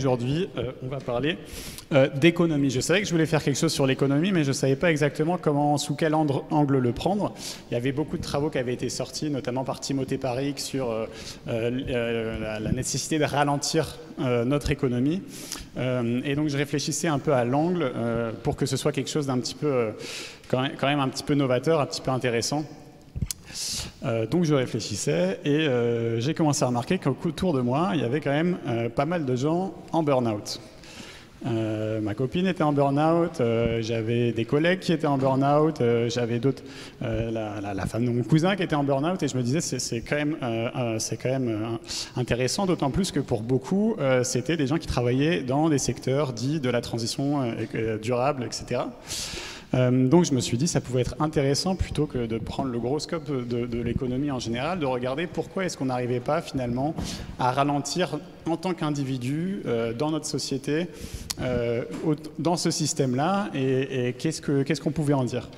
aujourd'hui, on va parler d'économie. Je savais que je voulais faire quelque chose sur l'économie, mais je ne savais pas exactement sous quel angle le prendre. Il y avait beaucoup de travaux qui avaient été sortis, notamment par Timothée Parikh, sur la nécessité de ralentir notre économie. Et donc, je réfléchissais un peu à l'angle pour que ce soit quelque chose d'un petit peu, quand même un petit peu novateur, un petit peu intéressant. Donc je réfléchissais et j'ai commencé à remarquer qu'autour de moi, il y avait quand même pas mal de gens en burn-out. Ma copine était en burn-out, j'avais des collègues qui étaient en burn-out, j'avais d'autres, la femme de mon cousin qui était en burn-out, et je me disais c'est quand même intéressant, d'autant plus que pour beaucoup, c'était des gens qui travaillaient dans des secteurs dits de la transition durable, etc. Donc je me suis dit ça pouvait être intéressant, plutôt que de prendre le gros scope de l'économie en général, de regarder pourquoi est-ce qu'on n'arrivait pas finalement à ralentir en tant qu'individu dans notre société, dans ce système-là, et qu'est-ce qu'on pouvait en dire.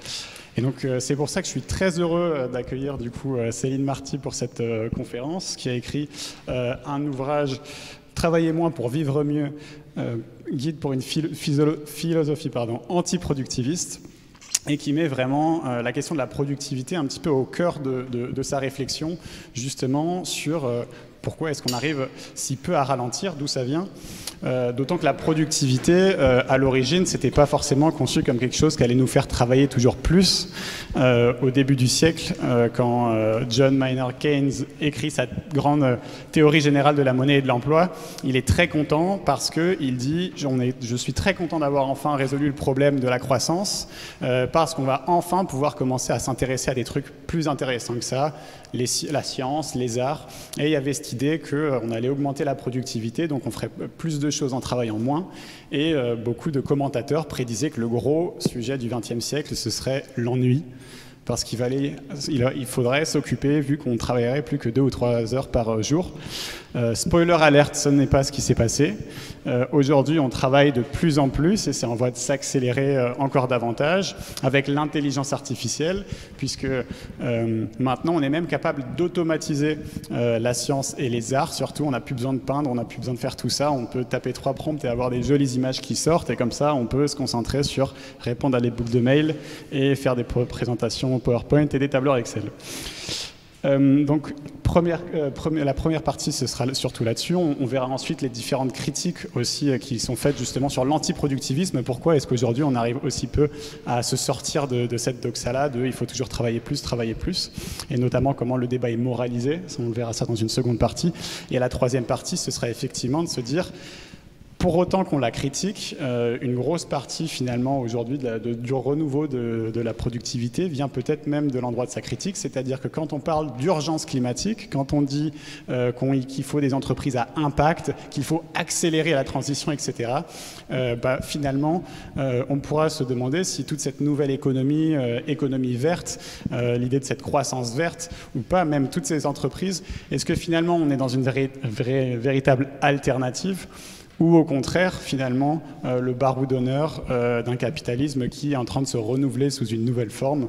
Et donc c'est pour ça que je suis très heureux d'accueillir du coup Céline Marty pour cette conférence, qui a écrit un ouvrage « Travailler moins pour vivre mieux », guide pour une philosophie antiproductiviste, et qui met vraiment la question de la productivité un petit peu au cœur de sa réflexion, justement sur pourquoi est-ce qu'on arrive si peu à ralentir, d'où ça vient. D'autant que la productivité, à l'origine, c'était pas forcément conçu comme quelque chose qui allait nous faire travailler toujours plus. Au début du siècle, quand John Maynard Keynes écrit sa grande théorie générale de la monnaie et de l'emploi, il est très content parce qu'il dit « Je suis très content d'avoir enfin résolu le problème de la croissance, parce qu'on va enfin pouvoir commencer à s'intéresser à des trucs plus intéressants que ça, la science, les arts. » Et il y avait cette idée qu'on allait augmenter la productivité, donc on ferait plus de choses en travaillant moins. Et beaucoup de commentateurs prédisaient que le gros sujet du XXe siècle, ce serait l'ennui. Parce qu'il faudrait s'occuper, vu qu'on travaillerait plus que 2 ou 3 heures par jour. Spoiler alerte, ce n'est pas ce qui s'est passé. Aujourd'hui, on travaille de plus en plus, et c'est en voie de s'accélérer encore davantage, avec l'intelligence artificielle, puisque maintenant, on est même capable d'automatiser la science et les arts. Surtout, on n'a plus besoin de peindre, on n'a plus besoin de faire tout ça. On peut taper 3 prompts et avoir des jolies images qui sortent, et comme ça, on peut se concentrer sur répondre à des boucles de mails et faire des présentations PowerPoint et des tableurs Excel. Donc, la première partie, ce sera surtout là-dessus. On verra ensuite les différentes critiques aussi qui sont faites justement sur l'antiproductivisme. Pourquoi est-ce qu'aujourd'hui, on arrive aussi peu à se sortir de cette doxa-là, il faut toujours travailler plus, et notamment comment le débat est moralisé. On verra ça dans une seconde partie. Et la troisième partie, ce sera effectivement de se dire, pour autant qu'on la critique, une grosse partie finalement aujourd'hui du renouveau de la productivité vient peut-être même de l'endroit de sa critique, c'est-à-dire que quand on parle d'urgence climatique, quand on dit qu'il faut des entreprises à impact, qu'il faut accélérer la transition, etc., finalement, on pourra se demander si toute cette nouvelle économie verte, l'idée de cette croissance verte, ou pas, même toutes ces entreprises, est-ce que finalement on est dans une véritable alternative, ou au contraire, finalement, le baroudonneur d'un capitalisme qui est en train de se renouveler sous une nouvelle forme,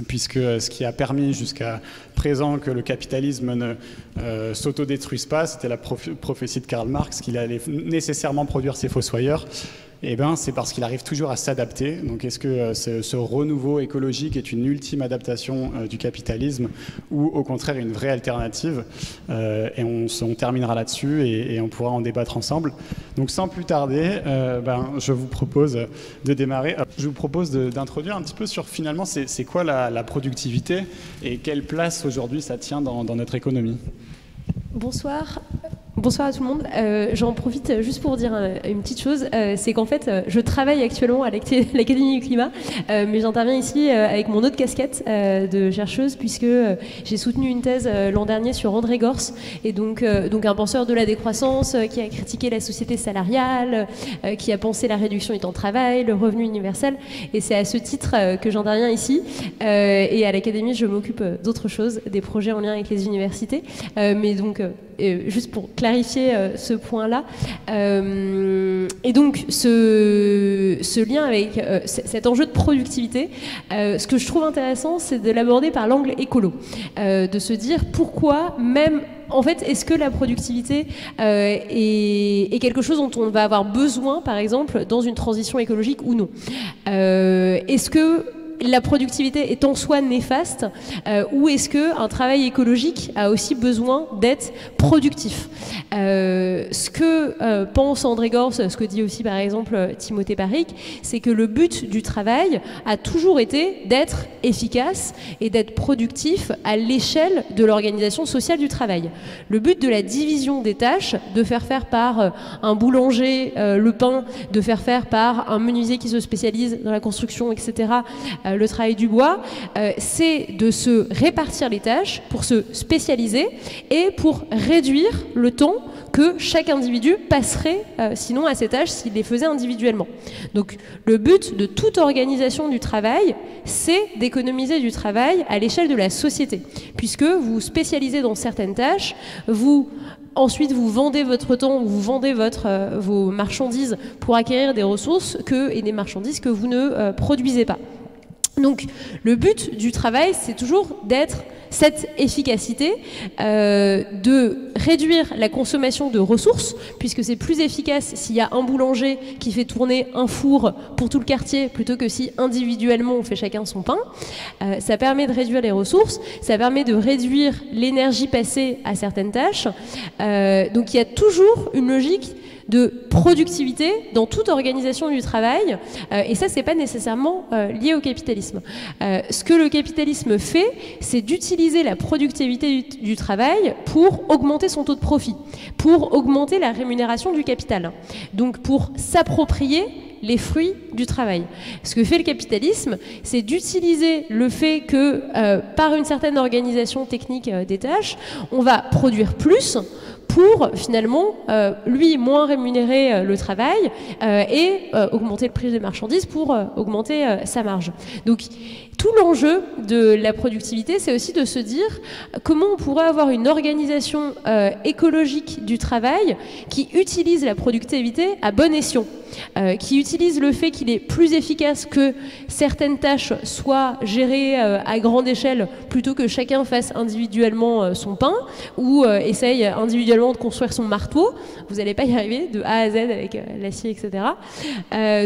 puisque ce qui a permis jusqu'à présent que le capitalisme ne s'autodétruise pas, c'était la prophétie de Karl Marx, qu'il allait nécessairement produire ses fossoyeurs. Eh bien, c'est parce qu'il arrive toujours à s'adapter. Donc, est-ce que ce renouveau écologique est une ultime adaptation du capitalisme, ou au contraire une vraie alternative? Et on terminera là-dessus et on pourra en débattre ensemble. Donc, sans plus tarder, je vous propose de démarrer. Je vous propose d'introduire un petit peu sur finalement c'est quoi la productivité et quelle place aujourd'hui ça tient dans notre économie. Bonsoir. Bonsoir à tout le monde. J'en profite juste pour dire une petite chose, c'est qu'en fait, je travaille actuellement à l'Académie du Climat, mais j'interviens ici avec mon autre casquette de chercheuse, puisque j'ai soutenu une thèse l'an dernier sur André Gorz, et donc un penseur de la décroissance qui a critiqué la société salariale, qui a pensé la réduction du temps de travail, le revenu universel, et c'est à ce titre que j'interviens ici. Et à l'Académie, je m'occupe d'autres choses, des projets en lien avec les universités, mais donc juste pour clarifier ce point-là. Et donc, ce lien avec cet enjeu de productivité, ce que je trouve intéressant, c'est de l'aborder par l'angle écolo. De se dire pourquoi même... En fait, est-ce que la productivité est quelque chose dont on va avoir besoin, par exemple, dans une transition écologique ou non? Est-ce que la productivité est en soi néfaste ou est-ce qu'un travail écologique a aussi besoin d'être productif? Ce que pense André Gorz, ce que dit aussi par exemple Timothée Parric, c'est que le but du travail a toujours été d'être efficace et d'être productif à l'échelle de l'organisation sociale du travail. Le but de la division des tâches, de faire faire par un boulanger le pain, de faire faire par un menuisier qui se spécialise dans la construction, etc., le travail du bois, c'est de se répartir les tâches pour se spécialiser et pour réduire le temps que chaque individu passerait sinon à ces tâches s'il les faisait individuellement. Donc le but de toute organisation du travail, c'est d'économiser du travail à l'échelle de la société, puisque vous spécialisez dans certaines tâches, ensuite, vous vendez votre temps, vous vendez vos marchandises pour acquérir des ressources et des marchandises que vous ne produisez pas. Donc, le but du travail, c'est toujours d'être cette efficacité, de réduire la consommation de ressources, puisque c'est plus efficace s'il y a un boulanger qui fait tourner un four pour tout le quartier, plutôt que si individuellement on fait chacun son pain. Ça permet de réduire les ressources, ça permet de réduire l'énergie passée à certaines tâches. Donc il y a toujours une logique de productivité dans toute organisation du travail, et ça, c'est pas nécessairement lié au capitalisme. Ce que le capitalisme fait, c'est d'utiliser la productivité du travail pour augmenter son taux de profit, pour augmenter la rémunération du capital, donc pour s'approprier les fruits du travail. Ce que fait le capitalisme, c'est d'utiliser le fait que par une certaine organisation technique des tâches, on va produire plus pour finalement, lui, moins rémunérer le travail et augmenter le prix des marchandises pour augmenter sa marge. Donc, tout l'enjeu de la productivité, c'est aussi de se dire comment on pourrait avoir une organisation écologique du travail qui utilise la productivité à bon escient, qui utilise le fait qu'il est plus efficace que certaines tâches soient gérées à grande échelle plutôt que chacun fasse individuellement son pain ou essaye individuellement de construire son marteau. Vous n'allez pas y arriver de A à Z avec l'acier, etc.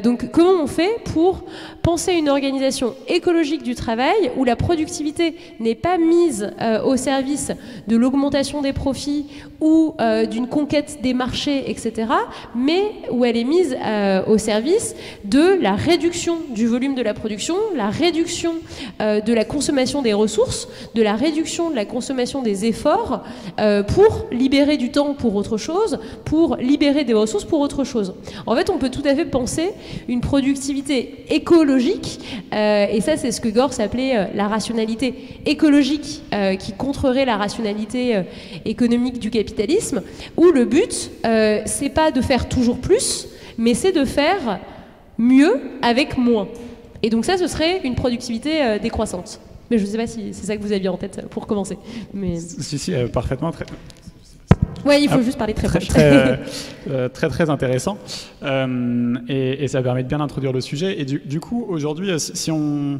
Donc comment on fait pour penser une organisation écologique du travail où la productivité n'est pas mise au service de l'augmentation des profits ou d'une conquête des marchés, etc., mais où elle est mise au service de la réduction du volume de la production, la réduction de la consommation des ressources, de la réduction de la consommation des efforts pour libérer du temps pour autre chose, pour libérer des ressources pour autre chose. En fait, on peut tout à fait penser une productivité écologique, et ça c'est ce que Gorz appelait la rationalité écologique qui contrerait la rationalité économique du capitalisme, où le but c'est pas de faire toujours plus, mais c'est de faire mieux avec moins. Et donc ça, ce serait une productivité décroissante. Mais je ne sais pas si c'est ça que vous aviez en tête pour commencer. Mais... Si, parfaitement. Oui, il faut juste parler très proche. Très intéressant. Et ça permet de bien introduire le sujet. Et du coup, aujourd'hui, si on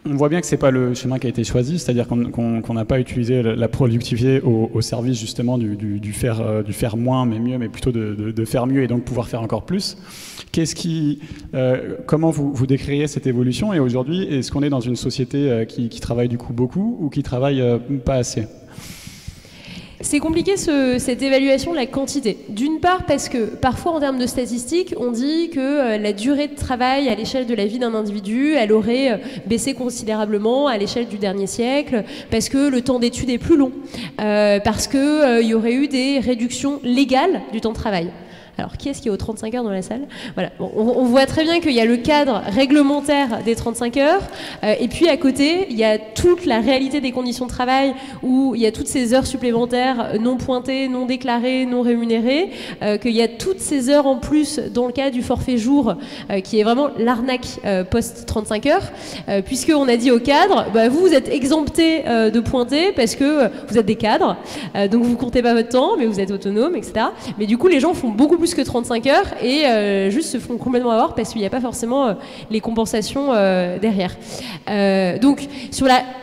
voit bien que ce n'est pas le chemin qui a été choisi, c'est-à-dire qu'on n'a pas utilisé la productivité au service justement du faire moins mais mieux, mais plutôt de faire mieux et donc pouvoir faire encore plus. Comment vous décririez cette évolution? Et aujourd'hui, est-ce qu'on est dans une société qui travaille du coup beaucoup ou qui travaille pas assez? C'est compliqué cette évaluation de la quantité. D'une part parce que parfois en termes de statistiques, on dit que la durée de travail à l'échelle de la vie d'un individu, elle aurait baissé considérablement à l'échelle du dernier siècle, parce que le temps d'étude est plus long, parce qu'il y aurait eu des réductions légales du temps de travail. Alors, qui est-ce qui est aux 35 heures dans la salle? Voilà. Bon, on voit très bien qu'il y a le cadre réglementaire des 35 heures, et puis à côté, il y a toute la réalité des conditions de travail, où il y a toutes ces heures supplémentaires non pointées, non déclarées, non rémunérées, qu'il y a toutes ces heures en plus dans le cas du forfait jour, qui est vraiment l'arnaque post-35 heures, puisqu'on a dit au cadre, bah, vous êtes exemptés de pointer parce que vous êtes des cadres, donc vous comptez pas votre temps, mais vous êtes autonome, etc. Mais du coup, les gens font beaucoup plus que 35 heures et juste se font complètement avoir parce qu'il n'y a pas forcément les compensations derrière. Donc,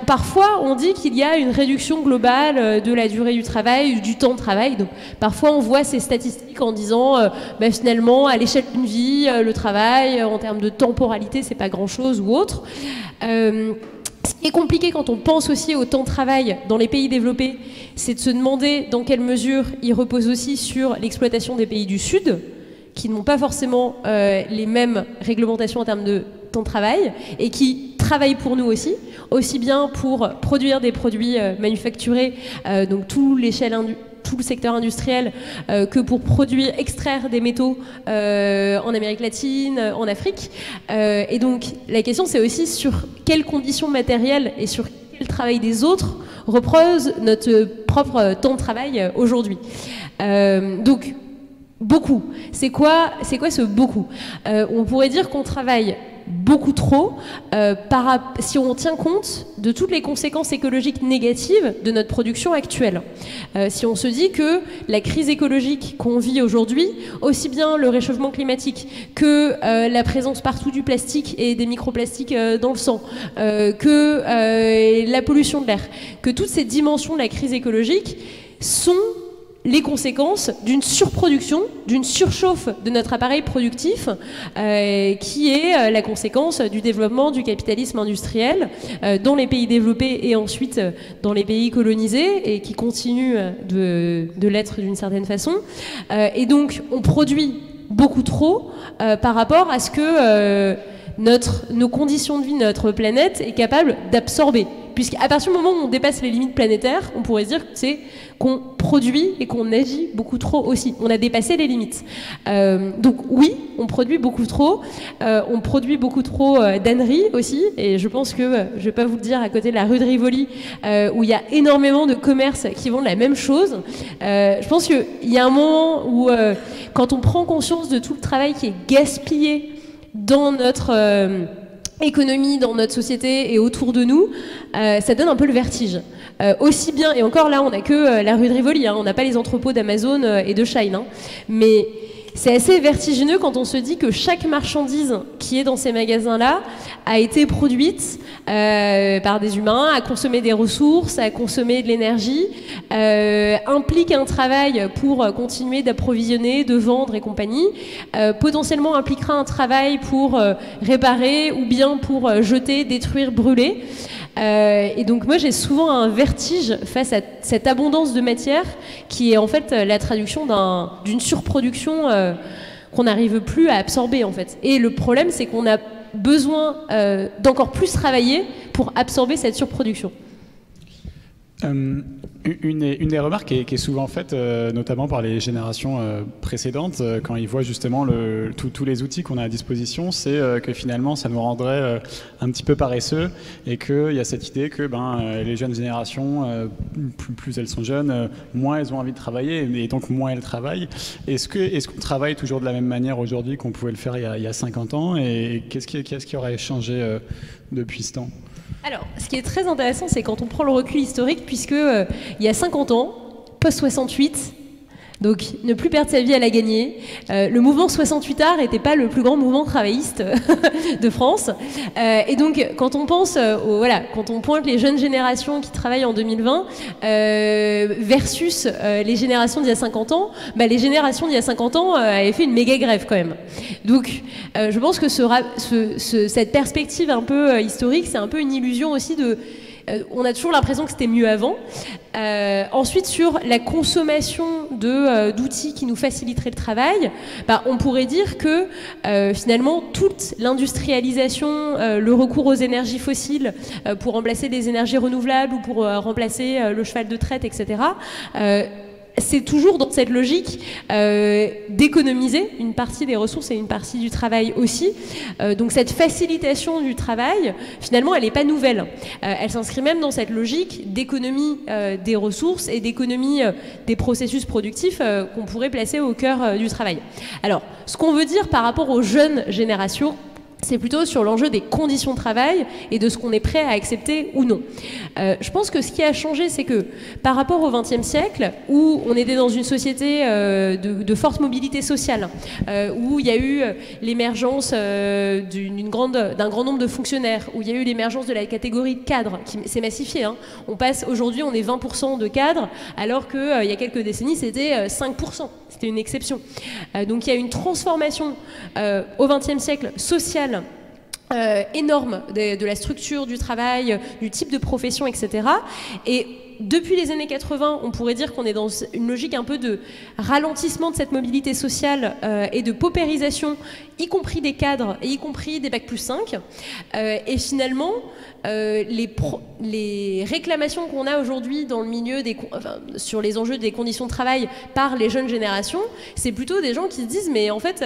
parfois, on dit qu'il y a une réduction globale de la durée du travail, du temps de travail. Donc, parfois, on voit ces statistiques en disant, bah, finalement, à l'échelle d'une vie, le travail, en termes de temporalité, c'est pas grand-chose ou autre. Ce qui est compliqué quand on pense aussi au temps de travail dans les pays développés, c'est de se demander dans quelle mesure il repose aussi sur l'exploitation des pays du Sud, qui n'ont pas forcément les mêmes réglementations en termes de temps de travail et qui travaillent pour nous aussi bien pour produire des produits manufacturés, donc tout le secteur industriel, que pour extraire des métaux en Amérique latine, en Afrique. Et donc la question, c'est aussi sur quelles conditions matérielles et sur quel travail des autres repose notre propre temps de travail aujourd'hui. Donc beaucoup. C'est quoi ce beaucoup? On pourrait dire qu'on travaille beaucoup trop si on tient compte de toutes les conséquences écologiques négatives de notre production actuelle. Si on se dit que la crise écologique qu'on vit aujourd'hui, aussi bien le réchauffement climatique que la présence partout du plastique et des microplastiques dans le sang, que la pollution de l'air, que toutes ces dimensions de la crise écologique sont les conséquences d'une surproduction, d'une surchauffe de notre appareil productif, qui est la conséquence du développement du capitalisme industriel dans les pays développés et ensuite dans les pays colonisés, et qui continue de l'être d'une certaine façon. Et donc, on produit beaucoup trop par rapport à ce que nos conditions de vie, notre planète est capable d'absorber. Puisqu'à partir du moment où on dépasse les limites planétaires, on pourrait se dire que c'est qu'on produit et qu'on agit beaucoup trop aussi. On a dépassé les limites. Donc oui, on produit beaucoup trop. On produit beaucoup trop d'âneries aussi. Et je pense que, je ne vais pas vous le dire, à côté de la rue de Rivoli, où il y a énormément de commerces qui vendent la même chose, je pense qu'il y a un moment où, quand on prend conscience de tout le travail qui est gaspillé dans notre économie, dans notre société et autour de nous, ça donne un peu le vertige. Aussi bien, et encore là, on n'a que la rue de Rivoli, hein, on n'a pas les entrepôts d'Amazon et de Shine, hein, mais c'est assez vertigineux quand on se dit que chaque marchandise qui est dans ces magasins-là a été produite par des humains, a consommé des ressources, a consommé de l'énergie, implique un travail pour continuer d'approvisionner, de vendre et compagnie, potentiellement impliquera un travail pour réparer ou bien pour jeter, détruire, brûler. Et donc moi j'ai souvent un vertige face à cette abondance de matière qui est en fait la traduction d'une surproduction qu'on n'arrive plus à absorber en fait. Et le problème c'est qu'on a besoin d'encore plus travailler pour absorber cette surproduction. Une des remarques qui est souvent faite, notamment par les générations précédentes, quand ils voient justement tous les outils qu'on a à disposition, c'est que finalement ça nous rendrait un petit peu paresseux, et qu'il y a cette idée que les jeunes générations, plus elles sont jeunes, moins elles ont envie de travailler, et donc moins elles travaillent. Est-ce qu'on travaille toujours de la même manière aujourd'hui qu'on pouvait le faire il y a 50 ans, et qu'est-ce qui aurait changé depuis ce temps ? Alors, ce qui est très intéressant, c'est quand on prend le recul historique, puisque il y a 50 ans, post-68, donc ne plus perdre sa vie à la gagner, le mouvement 68 Art n'était pas le plus grand mouvement travailliste de France. Et donc, quand on pense, quand on pointe les jeunes générations qui travaillent en 2020 versus les générations d'il y a 50 ans, les générations d'il y a 50 ans avaient fait une méga grève quand même. Donc, je pense que cette perspective un peu historique, c'est un peu une illusion aussi de... on a toujours l'impression que c'était mieux avant. Ensuite, sur la consommation d'outils qui nous faciliteraient le travail, on pourrait dire que finalement, toute l'industrialisation, le recours aux énergies fossiles pour remplacer des énergies renouvelables ou pour remplacer le cheval de traite, etc., c'est toujours dans cette logique d'économiser une partie des ressources et une partie du travail aussi. Donc cette facilitation du travail, finalement, elle n'est pas nouvelle. Elle s'inscrit même dans cette logique d'économie des ressources et d'économie des processus productifs qu'on pourrait placer au cœur du travail. Alors, ce qu'on veut dire par rapport aux jeunes générations, c'est plutôt sur l'enjeu des conditions de travail et de ce qu'on est prêt à accepter ou non. Je pense que ce qui a changé, c'est que par rapport au XXe siècle, où on était dans une société de forte mobilité sociale, où il y a eu l'émergence d'un grand nombre de fonctionnaires, où il y a eu l'émergence de la catégorie de cadres, qui s'est massifiée. On passe, aujourd'hui, on est 20% de cadres, alors qu'il y a quelques décennies, c'était 5%. C'était une exception. Donc il y a une transformation au XXe siècle sociale énorme de la structure du travail, du type de profession, etc. Et depuis les années 80, on pourrait dire qu'on est dans une logique un peu de ralentissement de cette mobilité sociale et de paupérisation, y compris des cadres et y compris des Bac+5. Et finalement, les réclamations qu'on a aujourd'hui dans le milieu sur les enjeux des conditions de travail par les jeunes générations, c'est plutôt des gens qui se disent mais en fait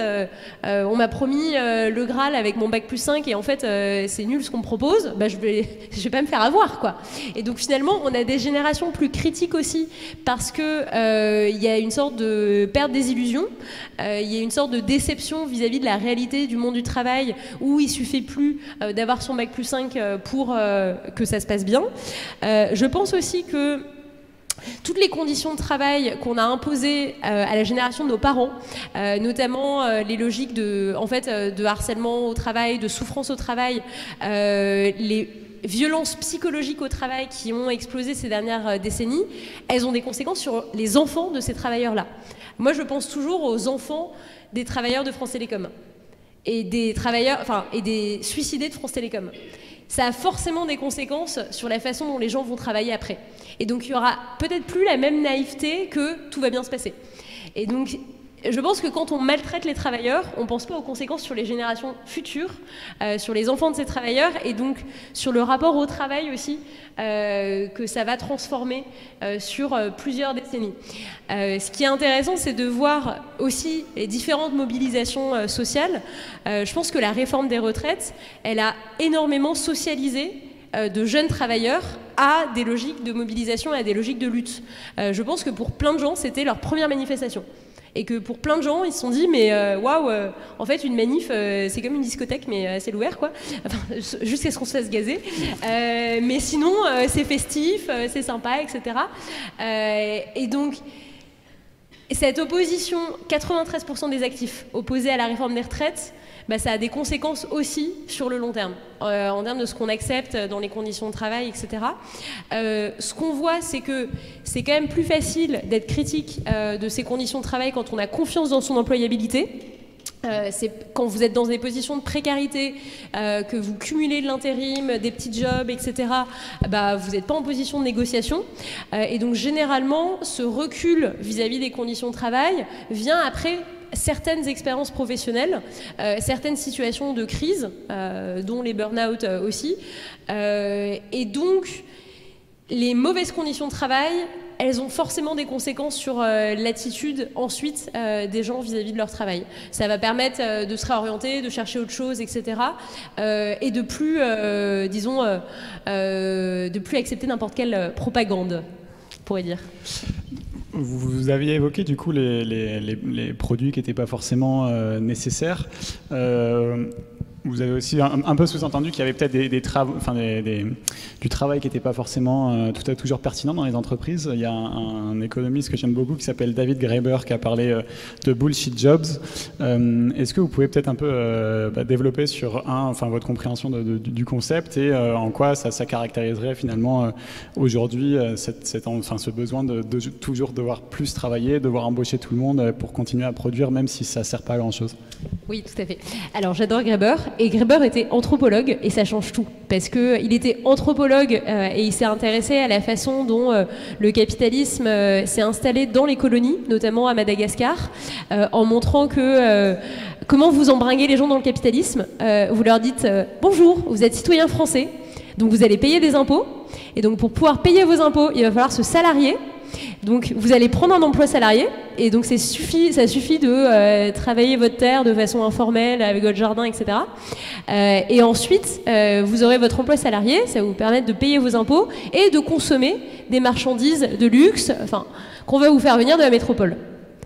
on m'a promis le Graal avec mon Bac+5 et en fait c'est nul ce qu'on me propose, je vais pas me faire avoir quoi. Et donc finalement on a des générations plus critiques aussi parce que il y a une sorte de perte des illusions, il y a une sorte de déception vis-à-vis de la réalité du monde du travail où il suffit plus d'avoir son Bac+5 pour que ça se passe bien. Je pense aussi que toutes les conditions de travail qu'on a imposées à la génération de nos parents, notamment les logiques de harcèlement au travail, de souffrance au travail, les violences psychologiques au travail qui ont explosé ces dernières décennies, elles ont des conséquences sur les enfants de ces travailleurs-là. Moi, je pense toujours aux enfants des travailleurs de France Télécom et des suicidés de France Télécom. Ça a forcément des conséquences sur la façon dont les gens vont travailler après. Et donc, il y aura peut-être plus la même naïveté que tout va bien se passer. Et donc, je pense que quand on maltraite les travailleurs, on ne pense pas aux conséquences sur les générations futures, sur les enfants de ces travailleurs, et donc sur le rapport au travail aussi, que ça va transformer sur plusieurs décennies. Ce qui est intéressant, c'est de voir aussi les différentes mobilisations sociales. Je pense que la réforme des retraites, elle a énormément socialisé de jeunes travailleurs à des logiques de mobilisation et à des logiques de lutte. Je pense que pour plein de gens, c'était leur première manifestation. Et que pour plein de gens, ils se sont dit, mais waouh, en fait, une manif, c'est comme une discothèque, mais à ciel ouvert, quoi. Enfin, jusqu'à ce qu'on se fasse gazer. Mais sinon, c'est festif, c'est sympa, etc. Et donc, cette opposition, 93% des actifs opposés à la réforme des retraites, ça a des conséquences aussi sur le long terme, en termes de ce qu'on accepte dans les conditions de travail, etc. Ce qu'on voit, c'est que c'est quand même plus facile d'être critique de ces conditions de travail quand on a confiance dans son employabilité. C'est quand vous êtes dans des positions de précarité, que vous cumulez de l'intérim, des petits jobs, etc., vous n'êtes pas en position de négociation. Et donc généralement, ce recul vis-à-vis des conditions de travail vient après certaines expériences professionnelles, certaines situations de crise, dont les burn-out aussi. Et donc, les mauvaises conditions de travail, elles ont forcément des conséquences sur l'attitude ensuite des gens vis-à-vis de leur travail. Ça va permettre de se réorienter, de chercher autre chose, etc. Et de plus, de plus accepter n'importe quelle propagande, on pourrait dire. Vous aviez évoqué du coup les produits qui n'étaient pas forcément nécessaires. Vous avez aussi un peu sous-entendu qu'il y avait peut-être du travail qui n'était pas forcément toujours pertinent dans les entreprises. Il y a un économiste que j'aime beaucoup qui s'appelle David Graeber qui a parlé de bullshit jobs. Est-ce que vous pouvez peut-être un peu développer sur votre compréhension du concept et en quoi ça caractériserait finalement aujourd'hui ce besoin de toujours devoir plus travailler, devoir embaucher tout le monde pour continuer à produire même si ça ne sert pas à grand-chose? Oui, tout à fait. Alors j'adore Graeber. Et Graeber était anthropologue et ça change tout parce qu'il était anthropologue et il s'est intéressé à la façon dont le capitalisme s'est installé dans les colonies, notamment à Madagascar, en montrant que comment vous embringuez les gens dans le capitalisme. Vous leur dites bonjour, vous êtes citoyen français, donc vous allez payer des impôts et donc pour pouvoir payer vos impôts, il va falloir se salarier. Donc vous allez prendre un emploi salarié, et donc ça suffit de travailler votre terre de façon informelle avec votre jardin, etc. Et ensuite, vous aurez votre emploi salarié, ça va vous permettre de payer vos impôts et de consommer des marchandises de luxe, enfin, qu'on va vous faire venir de la métropole.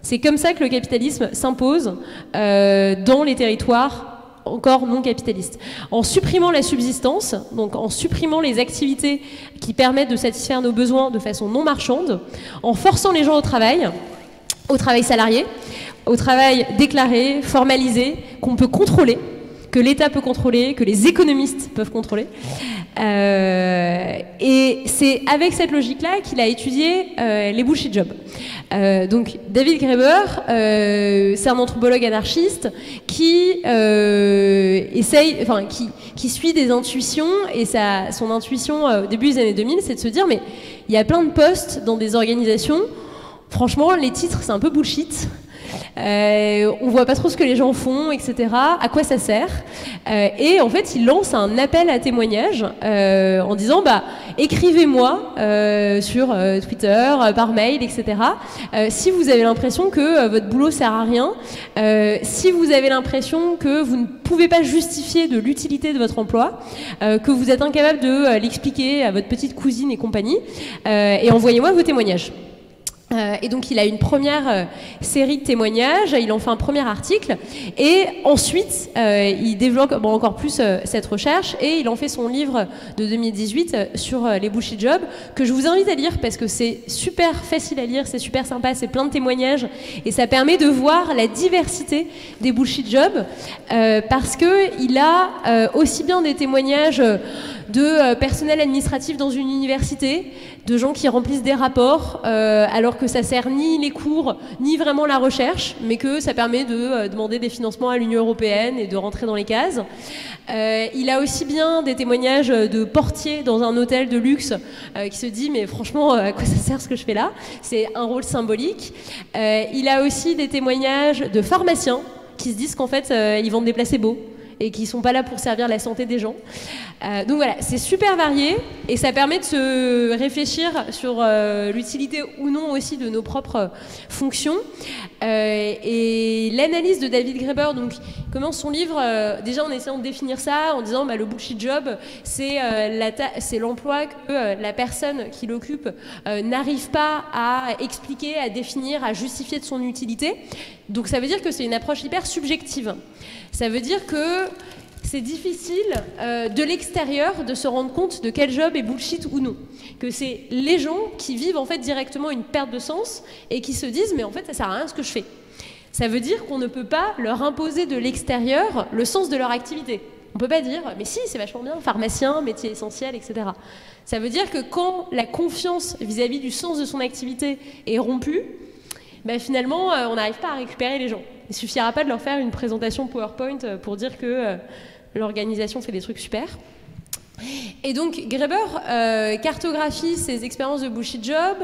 C'est comme ça que le capitalisme s'impose dans les territoires encore non capitalistes. En supprimant la subsistance, donc en supprimant les activités qui permettent de satisfaire nos besoins de façon non marchande, en forçant les gens au travail salarié, au travail déclaré, formalisé, qu'on peut contrôler, que l'État peut contrôler, que les économistes peuvent contrôler. Et c'est avec cette logique-là qu'il a étudié les bullshit jobs. Donc David Graeber, c'est un anthropologue anarchiste qui qui suit des intuitions, et son intuition au début des années 2000, c'est de se dire mais il y a plein de postes dans des organisations, franchement les titres c'est un peu bullshit. On voit pas trop ce que les gens font, etc. À quoi ça sert? Et en fait, il lance un appel à témoignages en disant écrivez-moi sur Twitter, par mail, etc. Si vous avez l'impression que votre boulot sert à rien, si vous avez l'impression que vous ne pouvez pas justifier de l'utilité de votre emploi, que vous êtes incapable de l'expliquer à votre petite cousine et compagnie, et envoyez-moi vos témoignages. Et donc il a une première série de témoignages, il en fait un premier article, et ensuite il développe encore plus cette recherche, et il en fait son livre de 2018 sur les bullshit jobs, que je vous invite à lire parce que c'est super facile à lire, c'est super sympa, c'est plein de témoignages, et ça permet de voir la diversité des bullshit jobs, parce qu'il a aussi bien des témoignages de personnel administratif dans une université, de gens qui remplissent des rapports, alors que ça sert ni les cours, ni vraiment la recherche, mais que ça permet de demander des financements à l'Union européenne et de rentrer dans les cases. Il a aussi bien des témoignages de portiers dans un hôtel de luxe qui se dit mais franchement à quoi ça sert ce que je fais là? C'est un rôle symbolique. Il a aussi des témoignages de pharmaciens qui se disent qu'en fait ils vendent des placebos et qui ne sont pas là pour servir la santé des gens. Donc voilà, c'est super varié, et ça permet de se réfléchir sur l'utilité ou non aussi de nos propres fonctions. Et l'analyse de David Graeber, donc, commence son livre déjà en essayant de définir ça, en disant le bullshit job, c'est l'emploi que la personne qui l'occupe n'arrive pas à expliquer, à définir, à justifier de son utilité. Donc ça veut dire que c'est une approche hyper subjective. Ça veut dire que c'est difficile de l'extérieur de se rendre compte de quel job est bullshit ou non. Que c'est les gens qui vivent en fait directement une perte de sens et qui se disent mais en fait ça sert à rien ce que je fais. Ça veut dire qu'on ne peut pas leur imposer de l'extérieur le sens de leur activité. On peut pas dire mais si c'est vachement bien, pharmacien, métier essentiel, etc. Ça veut dire que quand la confiance vis-à-vis du sens de son activité est rompue, finalement on n'arrive pas à récupérer les gens. Il ne suffira pas de leur faire une présentation PowerPoint pour dire que l'organisation fait des trucs super. Et donc Graeber cartographie ses expériences de bullshit job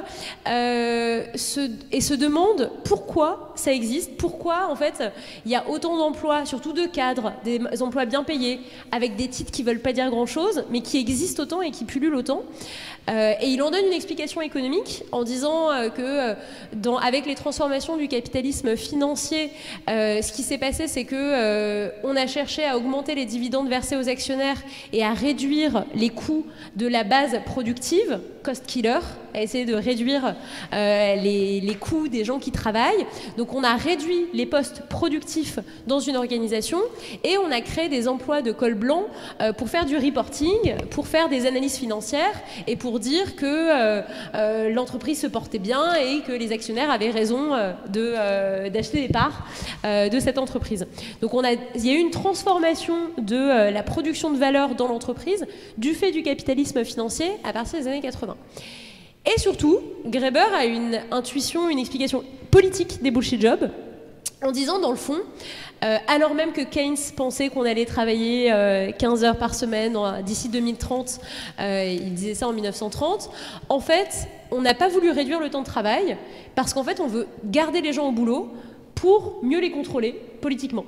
et se demande pourquoi ça existe, pourquoi en fait il y a autant d'emplois, surtout de cadres, des emplois bien payés, avec des titres qui ne veulent pas dire grand-chose, mais qui existent autant et qui pullulent autant. Et il en donne une explication économique en disant que avec les transformations du capitalisme financier, ce qui s'est passé, c'est que on a cherché à augmenter les dividendes versés aux actionnaires et à réduire les coûts de la base productive, cost killer, à essayer de réduire les coûts des gens qui travaillent. Donc on a réduit les postes productifs dans une organisation et on a créé des emplois de col blanc pour faire du reporting, pour faire des analyses financières et pour dire que l'entreprise se portait bien et que les actionnaires avaient raison d'acheter des parts de cette entreprise. Donc il y a eu une transformation de la production de valeur dans l'entreprise du fait du capitalisme financier à partir des années 80. Et surtout, Graeber a une intuition, une explication politique des bullshit jobs, en disant, dans le fond, alors même que Keynes pensait qu'on allait travailler 15 heures par semaine d'ici 2030, il disait ça en 1930, en fait, on n'a pas voulu réduire le temps de travail, parce qu'en fait, on veut garder les gens au boulot pour mieux les contrôler politiquement.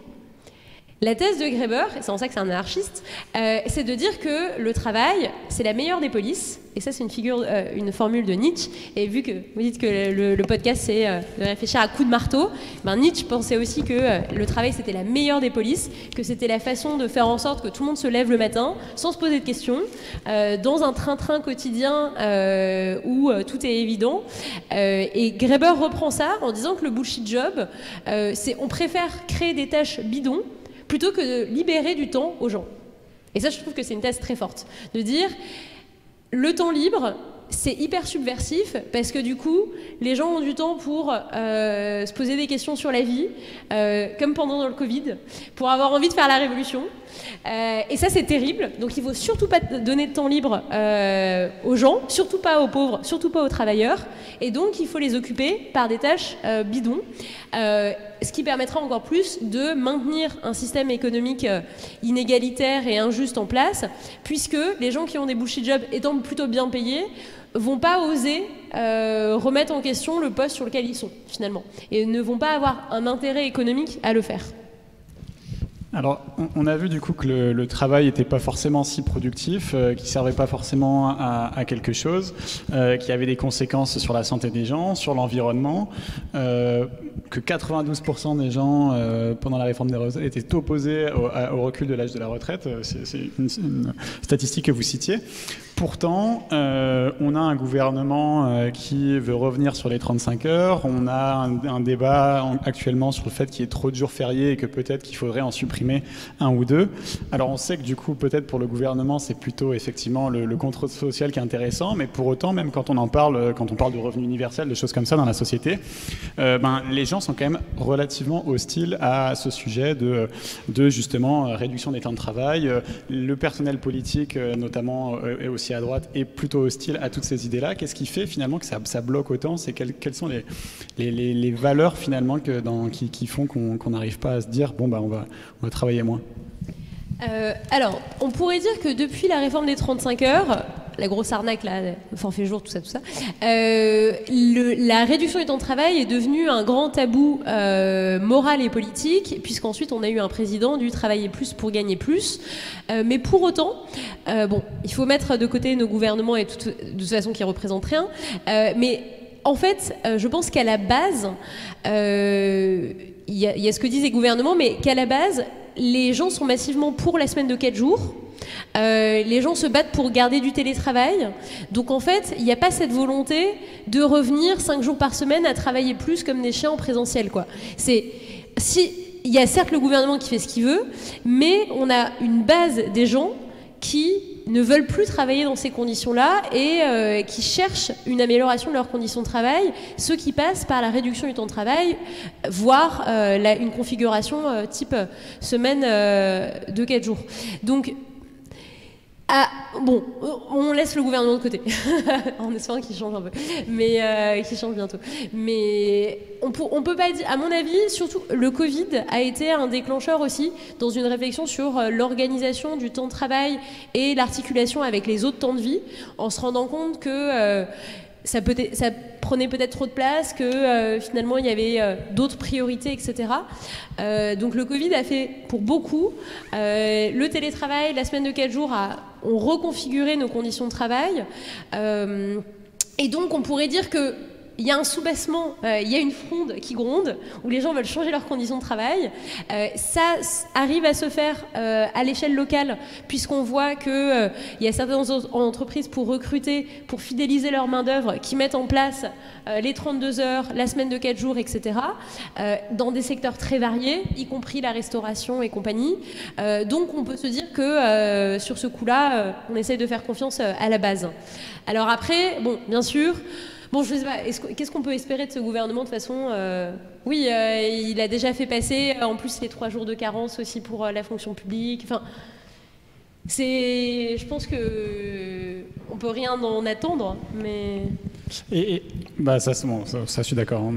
La thèse de Graeber, et c'est en ça que c'est un anarchiste, c'est de dire que le travail, c'est la meilleure des polices. Et ça, c'est une formule de Nietzsche. Et vu que vous dites que le podcast, c'est de réfléchir à coups de marteau, ben Nietzsche pensait aussi que le travail, c'était la meilleure des polices, que c'était la façon de faire en sorte que tout le monde se lève le matin sans se poser de questions, dans un train-train quotidien où tout est évident. Et Graeber reprend ça en disant que le bullshit job, on préfère créer des tâches bidons plutôt que de libérer du temps aux gens. Et ça, je trouve que c'est une thèse très forte. De dire, le temps libre, c'est hyper subversif, parce que du coup, les gens ont du temps pour se poser des questions sur la vie, comme pendant le Covid, pour avoir envie de faire la révolution. Et ça, c'est terrible. Donc il ne faut surtout pas donner de temps libre aux gens, surtout pas aux pauvres, surtout pas aux travailleurs. Et donc, il faut les occuper par des tâches bidons. Ce qui permettra encore plus de maintenir un système économique inégalitaire et injuste en place, puisque les gens qui ont des bullshit jobs étant plutôt bien payés vont pas oser remettre en question le poste sur lequel ils sont, finalement, et ne vont pas avoir un intérêt économique à le faire. Alors, on a vu du coup que le travail n'était pas forcément si productif, qu'il ne servait pas forcément à quelque chose, qu'il y avait des conséquences sur la santé des gens, sur l'environnement, que 92% des gens, pendant la réforme des retraites, étaient opposés au recul de l'âge de la retraite. C'est une statistique que vous citiez. Pourtant, on a un gouvernement qui veut revenir sur les 35 heures. On a un débat actuellement sur le fait qu'il y ait trop de jours fériés et que peut-être qu'il faudrait en supprimer un ou deux. Alors on sait que du coup, peut-être pour le gouvernement, c'est plutôt effectivement le contrôle social qui est intéressant, mais pour autant, même quand on parle de revenu universel, de choses comme ça dans la société, les gens sont quand même relativement hostiles à ce sujet de justement réduction des temps de travail. Le personnel politique, notamment, est aussi à droite, est plutôt hostile à toutes ces idées-là. Qu'est-ce qui fait finalement que ça bloque autant? C'est quelles sont les valeurs finalement qui font qu'on n'arrive pas à se dire bon on va travailler moins? Alors, on pourrait dire que depuis la réforme des 35 heures, la grosse arnaque, là, forfait jour, tout ça, la réduction du temps de travail est devenue un grand tabou moral et politique, puisqu'ensuite on a eu un président du travailler plus pour gagner plus. Mais pour autant, il faut mettre de côté nos gouvernements et de toute façon qui représentent rien. Mais en fait, je pense qu'à la base, il y a ce que disent les gouvernements, mais qu'à la base, les gens sont massivement pour la semaine de 4 jours. Les gens se battent pour garder du télétravail. Donc en fait, il n'y a pas cette volonté de revenir 5 jours par semaine à travailler plus comme des chiens en présentiel, quoi. Il y a certes le gouvernement qui fait ce qu'il veut, mais on a une base des gens qui ne veulent plus travailler dans ces conditions-là et qui cherchent une amélioration de leurs conditions de travail, ce qui passe par la réduction du temps de travail, voire une configuration type semaine de 4 jours. Donc, on laisse le gouvernement de côté, en espérant qu'il change un peu, mais qu'il change bientôt. Mais on peut pas dire, à mon avis, surtout le Covid a été un déclencheur aussi dans une réflexion sur l'organisation du temps de travail et l'articulation avec les autres temps de vie, en se rendant compte que ça prenait peut-être trop de place, que finalement il y avait d'autres priorités, etc. Donc le Covid a fait pour beaucoup, le télétravail, la semaine de 4 jours ont reconfiguré nos conditions de travail. Et donc on pourrait dire que il y a un soubassement, il y a une fronde qui gronde, où les gens veulent changer leurs conditions de travail. Ça arrive à se faire à l'échelle locale, puisqu'on voit qu'il y a certaines entreprises pour recruter, pour fidéliser leur main-d'œuvre, qui mettent en place les 32 heures, la semaine de 4 jours, etc., dans des secteurs très variés, y compris la restauration et compagnie. Donc on peut se dire que sur ce coup-là, on essaye de faire confiance à la base. Alors après, bien sûr, je ne sais pas, qu'est-ce qu'on peut espérer de ce gouvernement de toute façon Oui, il a déjà fait passer, en plus, les 3 jours de carence aussi pour la fonction publique. Enfin, je pense qu'on ne peut rien en attendre, mais... Et Bah ça, bon, ça, je suis d'accord, hein,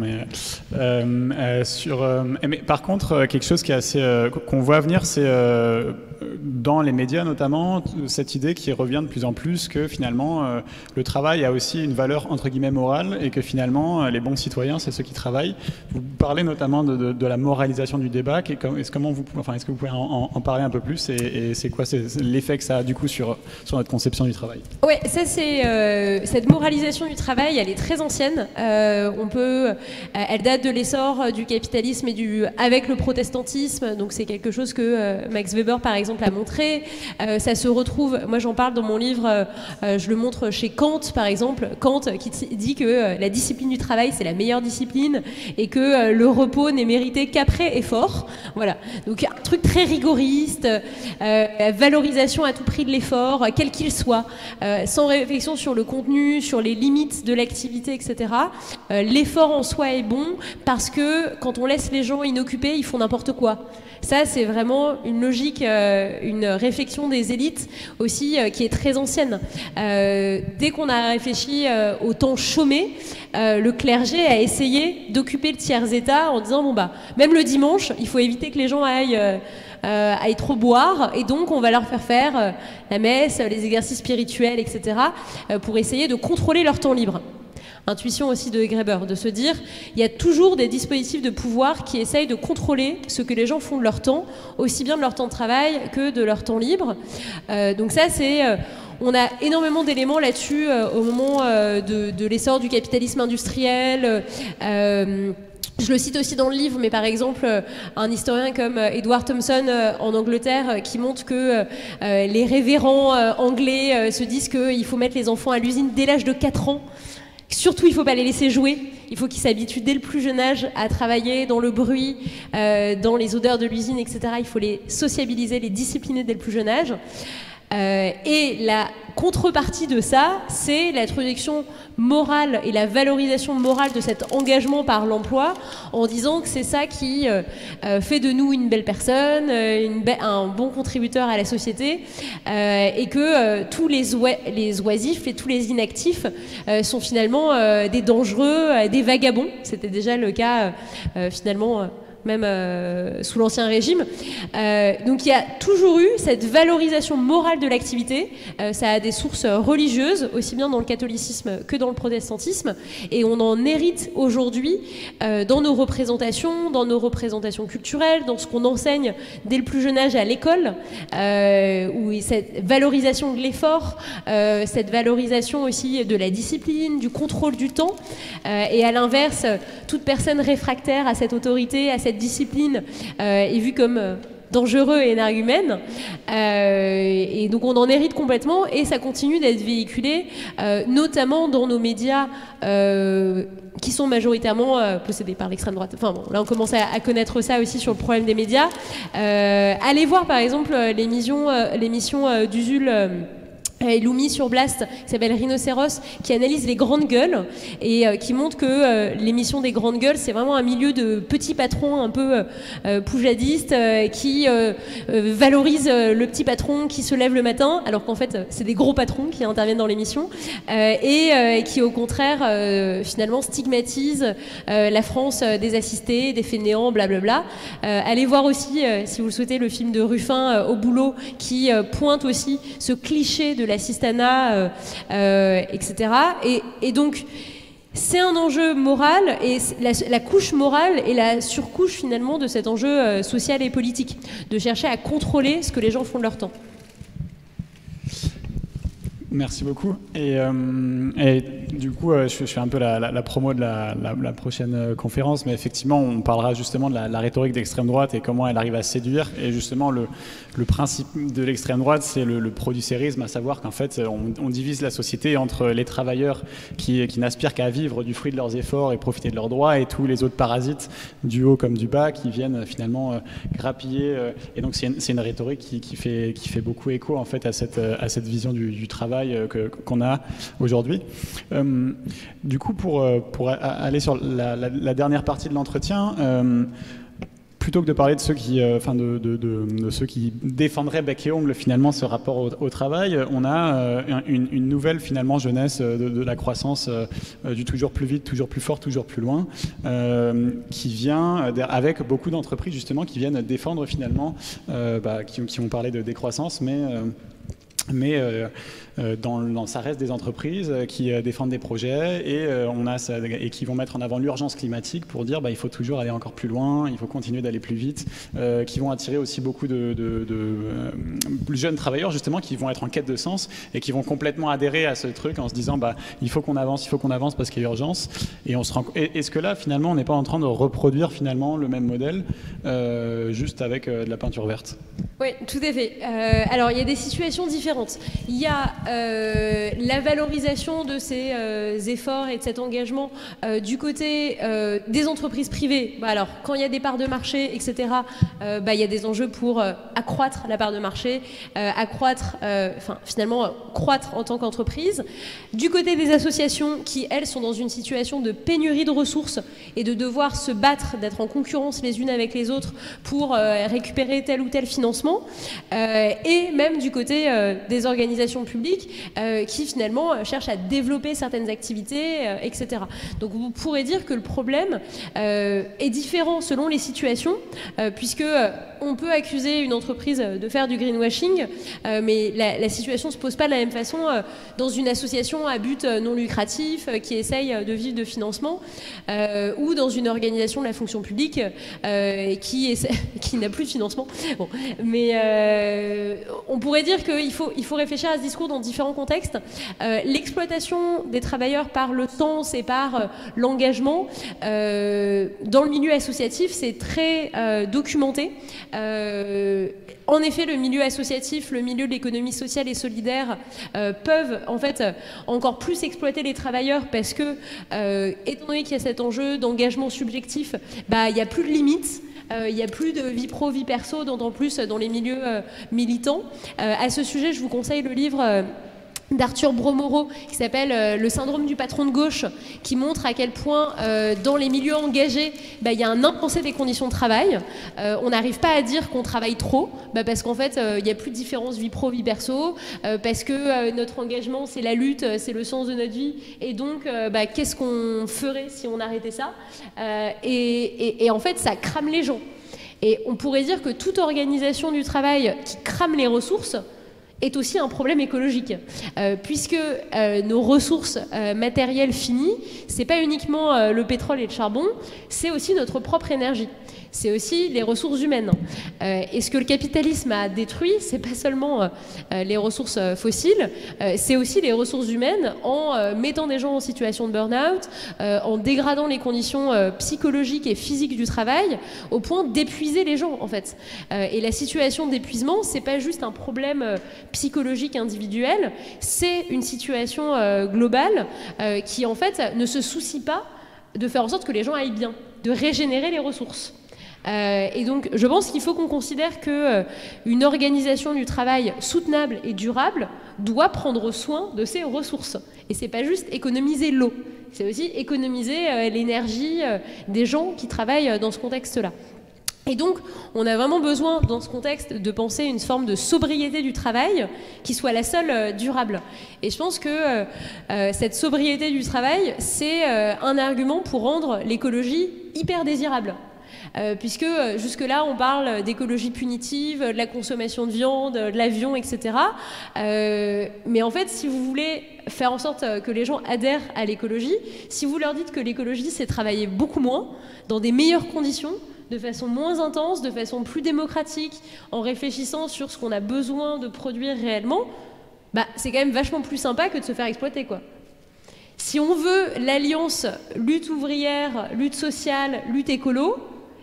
mais par contre, quelque chose qui est assez qu'on voit venir, c'est dans les médias notamment cette idée qui revient de plus en plus que finalement le travail a aussi une valeur entre guillemets morale et que finalement les bons citoyens, c'est ceux qui travaillent. Vous parlez notamment de la moralisation du débat. Est-ce que vous pouvez en parler un peu plus et c'est quoi l'effet que ça a du coup sur notre conception du travail? Ouais, ça c'est cette moralisation du travail, elle est très ancienne. Elle date de l'essor du capitalisme avec le protestantisme. Donc c'est quelque chose que Max Weber par exemple a montré. Ça se retrouve, moi j'en parle dans mon livre, je le montre chez Kant par exemple. Kant qui dit que la discipline du travail c'est la meilleure discipline et que le repos n'est mérité qu'après effort. Voilà. Donc un truc très rigoriste, valorisation à tout prix de l'effort, quel qu'il soit, sans réflexion sur le contenu, sur les limites de l'activité, etc. L'effort en soi est bon parce que quand on laisse les gens inoccupés, ils font n'importe quoi. Ça, c'est vraiment une logique, une réflexion des élites aussi qui est très ancienne. Dès qu'on a réfléchi au temps chômé, le clergé a essayé d'occuper le tiers-état en disant bon bah même le dimanche, il faut éviter que les gens aillent trop boire et donc on va leur faire la messe, les exercices spirituels, etc. Pour essayer de contrôler leur temps libre. Intuition aussi de Graeber, de se dire il y a toujours des dispositifs de pouvoir qui essayent de contrôler ce que les gens font de leur temps, aussi bien de leur temps de travail que de leur temps libre. Donc ça c'est... on a énormément d'éléments là-dessus au moment de l'essor du capitalisme industriel. Je le cite aussi dans le livre, mais par exemple, un historien comme Edward Thompson en Angleterre qui montre que les révérends anglais se disent qu'il faut mettre les enfants à l'usine dès l'âge de 4 ans. Surtout, il ne faut pas les laisser jouer. Il faut qu'ils s'habituent dès le plus jeune âge à travailler dans le bruit, dans les odeurs de l'usine, etc. Il faut les sociabiliser, les discipliner dès le plus jeune âge. Et la contrepartie de ça, c'est l'introduction morale et la valorisation morale de cet engagement par l'emploi en disant que c'est ça qui fait de nous une belle personne, un bon contributeur à la société et que tous les oisifs et tous les inactifs sont finalement des dangereux, des vagabonds. C'était déjà le cas finalement même sous l'Ancien Régime. Donc il y a toujours eu cette valorisation morale de l'activité. Ça a des sources religieuses, aussi bien dans le catholicisme que dans le protestantisme. Et on en hérite aujourd'hui dans nos représentations culturelles, dans ce qu'on enseigne dès le plus jeune âge à l'école, où cette valorisation de l'effort, cette valorisation aussi de la discipline, du contrôle du temps. Et à l'inverse, toute personne réfractaire à cette autorité, à cette discipline est vue comme dangereux et énergumène. Et donc on en hérite complètement et ça continue d'être véhiculé, notamment dans nos médias qui sont majoritairement possédés par l'extrême droite. Enfin bon, là on commence à connaître ça aussi sur le problème des médias. Allez voir par exemple l'émission d'Usul et Loumi sur Blast, qui s'appelle Rhinocéros, qui analyse les grandes gueules et qui montre que l'émission des grandes gueules, c'est vraiment un milieu de petits patrons un peu poujadistes qui valorisent le petit patron qui se lève le matin, alors qu'en fait, c'est des gros patrons qui interviennent dans l'émission et qui, au contraire, finalement, stigmatisent la France des assistés, des fainéants, blablabla. Allez voir aussi, si vous le souhaitez, le film de Ruffin, Au boulot, qui pointe aussi ce cliché de l'assistanat, etc. Et donc, c'est un enjeu moral, et la couche morale est la surcouche finalement de cet enjeu social et politique, de chercher à contrôler ce que les gens font de leur temps. Merci beaucoup. Et du coup, je fais un peu la promo de la prochaine conférence, mais effectivement, on parlera justement de la rhétorique d'extrême droite et comment elle arrive à séduire. Et justement, le principe de l'extrême droite, c'est le producérisme, à savoir qu'en fait, on divise la société entre les travailleurs qui n'aspirent qu'à vivre du fruit de leurs efforts et profiter de leurs droits, et tous les autres parasites, du haut comme du bas, qui viennent finalement grappiller. Et donc, c'est une rhétorique qui fait beaucoup écho en fait à cette vision du travail qu'on a aujourd'hui. Du coup, pour aller sur la dernière partie de l'entretien, plutôt que de parler de ceux qui, de ceux qui défendraient bec et ongle finalement ce rapport au travail, on a une nouvelle finalement jeunesse de la croissance du toujours plus vite, toujours plus fort, toujours plus loin, qui vient avec beaucoup d'entreprises justement qui viennent défendre finalement, qui ont parlé de décroissance, mais ça reste des entreprises qui défendent des projets et qui vont mettre en avant l'urgence climatique pour dire il faut toujours aller encore plus loin, il faut continuer d'aller plus vite, qui vont attirer aussi beaucoup de plus jeunes travailleurs justement qui vont être en quête de sens et qui vont complètement adhérer à ce truc en se disant il faut qu'on avance parce qu'il y a urgence. Et on se rend. Est-ce que là finalement on n'est pas en train de reproduire finalement le même modèle juste avec de la peinture verte? Oui, tout à fait. Alors, il y a des situations différentes. Il y a la valorisation de ces efforts et de cet engagement du côté des entreprises privées. Alors, quand il y a des parts de marché, etc., il y a des enjeux pour accroître la part de marché, finalement, croître en tant qu'entreprise. Du côté des associations qui, elles, sont dans une situation de pénurie de ressources et de devoir se battre, d'être en concurrence les unes avec les autres pour récupérer tel ou tel financement. Et même du côté des organisations publiques qui finalement cherchent à développer certaines activités, etc. Donc vous pourrez dire que le problème est différent selon les situations, puisque on peut accuser une entreprise de faire du greenwashing, mais la situation ne se pose pas de la même façon dans une association à but non lucratif qui essaye de vivre de financement, ou dans une organisation de la fonction publique qui n'a plus de financement. Bon. Mais on pourrait dire qu'il faut réfléchir à ce discours dans différents contextes. L'exploitation des travailleurs par le sens et par l'engagement, dans le milieu associatif, c'est très documenté. En effet, le milieu associatif, le milieu de l'économie sociale et solidaire peuvent en fait encore plus exploiter les travailleurs parce que, étant donné qu'il y a cet enjeu d'engagement subjectif, il n'y a plus de limites. Il n'y a plus de vie pro, vie perso, d'autant plus dans les milieux militants. À ce sujet, je vous conseille le livre d'Arthur Bromoro qui s'appelle Le syndrome du patron de gauche, qui montre à quel point dans les milieux engagés il y a un impensé des conditions de travail. On n'arrive pas à dire qu'on travaille trop parce qu'en fait il n'y a plus de différence vie pro, vie perso, parce que notre engagement c'est la lutte, c'est le sens de notre vie, et donc qu'est-ce qu'on ferait si on arrêtait ça, et en fait ça crame les gens. Et on pourrait dire que toute organisation du travail qui crame les ressources est aussi un problème écologique, puisque nos ressources matérielles finies, c'est pas uniquement le pétrole et le charbon, c'est aussi notre propre énergie. C'est aussi les ressources humaines. Et ce que le capitalisme a détruit, c'est pas seulement les ressources fossiles, c'est aussi les ressources humaines en mettant des gens en situation de burn-out, en dégradant les conditions psychologiques et physiques du travail, au point d'épuiser les gens, en fait. Et la situation d'épuisement, c'est pas juste un problème psychologique individuel, c'est une situation globale qui, en fait, ne se soucie pas de faire en sorte que les gens aillent bien, de régénérer les ressources. Et donc, je pense qu'il faut qu'on considère qu'une organisation du travail soutenable et durable doit prendre soin de ses ressources. Et c'est pas juste économiser l'eau, c'est aussi économiser l'énergie des gens qui travaillent dans ce contexte-là. Et donc, on a vraiment besoin, dans ce contexte, de penser une forme de sobriété du travail qui soit la seule durable. Et je pense que cette sobriété du travail, c'est un argument pour rendre l'écologie hyper désirable. Puisque jusque-là, on parle d'écologie punitive, de la consommation de viande, de l'avion, etc. Mais en fait, si vous voulez faire en sorte que les gens adhèrent à l'écologie, si vous leur dites que l'écologie, c'est travailler beaucoup moins, dans des meilleures conditions, de façon moins intense, de façon plus démocratique, en réfléchissant sur ce qu'on a besoin de produire réellement, c'est quand même vachement plus sympa que de se faire exploiter, quoi. Si on veut l'alliance lutte ouvrière, lutte sociale, lutte écolo,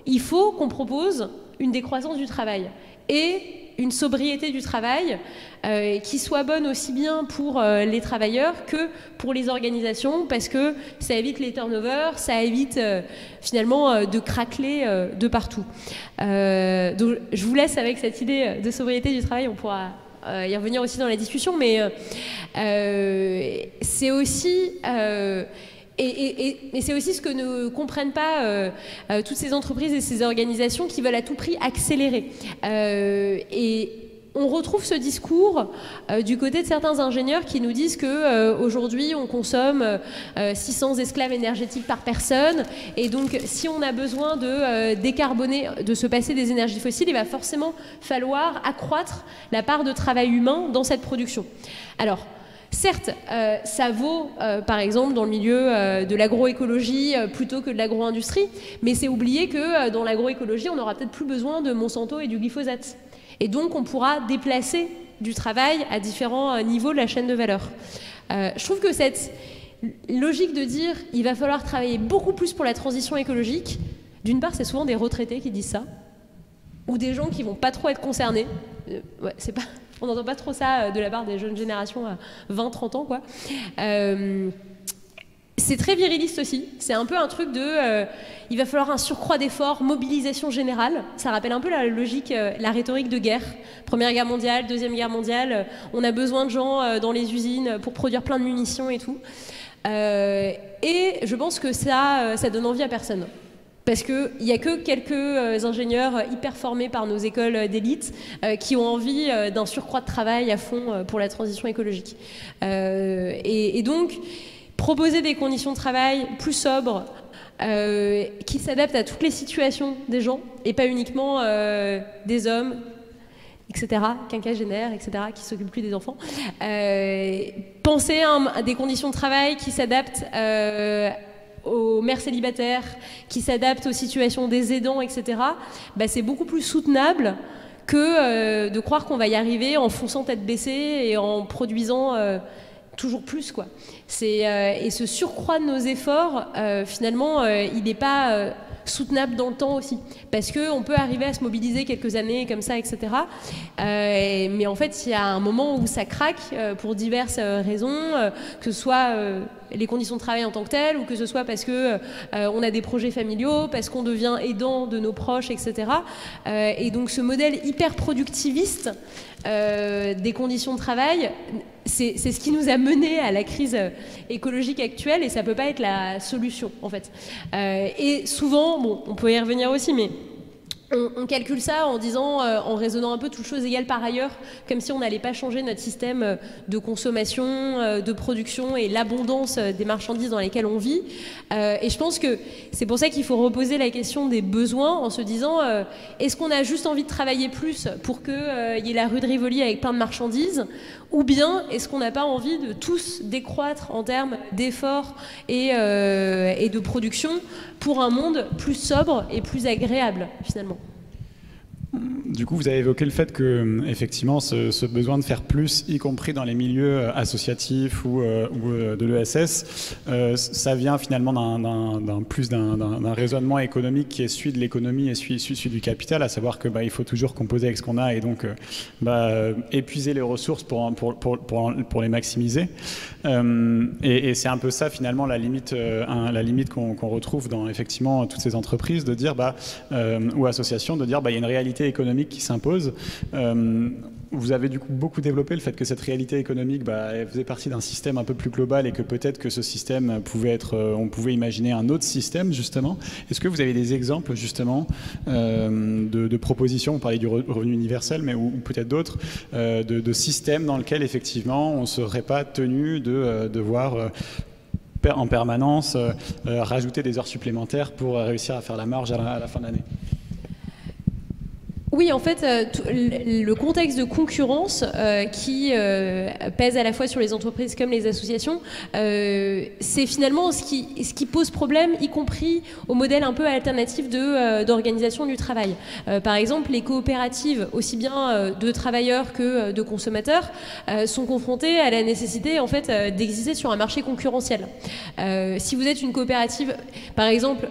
il faut qu'on propose une décroissance du travail et une sobriété du travail qui soit bonne aussi bien pour les travailleurs que pour les organisations, parce que ça évite les turnovers, ça évite finalement de craqueler de partout. Donc je vous laisse avec cette idée de sobriété du travail, on pourra y revenir aussi dans la discussion, mais c'est aussi Et c'est aussi ce que ne comprennent pas toutes ces entreprises et ces organisations qui veulent à tout prix accélérer. Et on retrouve ce discours du côté de certains ingénieurs qui nous disent qu'aujourd'hui on consomme 600 esclaves énergétiques par personne, et donc si on a besoin de décarboner, de se passer des énergies fossiles, il va forcément falloir accroître la part de travail humain dans cette production. Alors, certes, ça vaut, par exemple, dans le milieu de l'agroécologie plutôt que de l'agro-industrie, mais c'est oublier que dans l'agroécologie, on n'aura peut-être plus besoin de Monsanto et du glyphosate. Et donc, on pourra déplacer du travail à différents niveaux de la chaîne de valeur. Je trouve que cette logique de dire il va falloir travailler beaucoup plus pour la transition écologique, d'une part, c'est souvent des retraités qui disent ça, ou des gens qui vont pas trop être concernés. Ouais, c'est pas... On n'entend pas trop ça de la part des jeunes générations à 20-30 ans, quoi. C'est très viriliste aussi. C'est un peu un truc de il va falloir un surcroît d'efforts, mobilisation générale. Ça rappelle un peu la logique, la rhétorique de guerre. Première guerre mondiale, Deuxième guerre mondiale, on a besoin de gens dans les usines pour produire plein de munitions et tout. Et je pense que ça donne envie à personne. Parce qu'il n'y a que quelques ingénieurs hyper formés par nos écoles d'élite qui ont envie d'un surcroît de travail à fond pour la transition écologique. Et donc, proposer des conditions de travail plus sobres, qui s'adaptent à toutes les situations des gens, et pas uniquement des hommes, etc., quinquagénaires, etc., qui ne s'occupent plus des enfants. Penser à des conditions de travail qui s'adaptent aux mères célibataires, qui s'adaptent aux situations des aidants, etc., bah, c'est beaucoup plus soutenable que de croire qu'on va y arriver en fonçant tête baissée et en produisant toujours plus, quoi. Et ce surcroît de nos efforts, finalement, il n'est pas soutenable dans le temps aussi. Parce qu'on peut arriver à se mobiliser quelques années comme ça, etc. Mais en fait, il y a un moment où ça craque pour diverses raisons, que ce soit les conditions de travail en tant que telles, ou que ce soit parce que on a des projets familiaux, parce qu'on devient aidant de nos proches, etc. Et donc ce modèle hyper productiviste des conditions de travail, c'est ce qui nous a mené à la crise écologique actuelle, et ça peut pas être la solution en fait. Et souvent, bon, on peut y revenir aussi, mais on calcule ça en disant, en raisonnant un peu toutes choses égales par ailleurs, comme si on n'allait pas changer notre système de consommation, de production et l'abondance des marchandises dans lesquelles on vit. Et je pense que c'est pour ça qu'il faut reposer la question des besoins en se disant, est-ce qu'on a juste envie de travailler plus pour qu'il y ait la rue de Rivoli avec plein de marchandises, ou bien est-ce qu'on n'a pas envie de tous décroître en termes d'efforts et de production pour un monde plus sobre et plus agréable finalement? Du coup, vous avez évoqué le fait que, effectivement, ce besoin de faire plus, y compris dans les milieux associatifs ou de l'ESS, ça vient finalement d'un raisonnement économique qui est celui de l'économie et celui du capital, à savoir que il faut toujours composer avec ce qu'on a et donc épuiser les ressources pour les maximiser. Et c'est un peu ça finalement la limite qu'on retrouve dans effectivement toutes ces entreprises, de dire ou associations, de dire il y a une réalité économique qui s'impose. Vous avez du coup beaucoup développé le fait que cette réalité économique elle faisait partie d'un système un peu plus global et que peut-être que ce système on pouvait imaginer un autre système justement. Est-ce que vous avez des exemples justement de propositions, vous parlez du revenu universel, mais ou peut-être d'autres, de systèmes dans lesquels effectivement on ne serait pas tenu de devoir en permanence rajouter des heures supplémentaires pour réussir à faire la marge à la fin de l'année? Oui, en fait, le contexte de concurrence qui pèse à la fois sur les entreprises comme les associations, c'est finalement ce qui pose problème, y compris au modèle un peu alternatif d'organisation du travail. Par exemple, les coopératives, aussi bien de travailleurs que de consommateurs, sont confrontées à la nécessité en fait, d'exister sur un marché concurrentiel. Si vous êtes une coopérative, par exemple,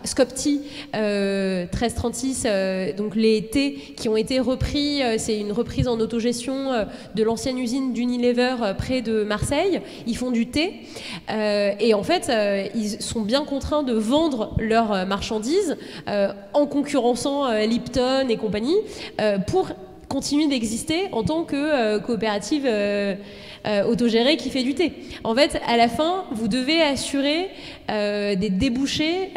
Scopti 1336, donc les thés qui ont été repris, c'est une reprise en autogestion de l'ancienne usine d'Unilever près de Marseille. Ils font du thé et en fait ils sont bien contraints de vendre leurs marchandises en concurrençant Lipton et compagnie pour continue d'exister en tant que coopérative autogérée qui fait du thé. En fait, à la fin, vous devez assurer des débouchés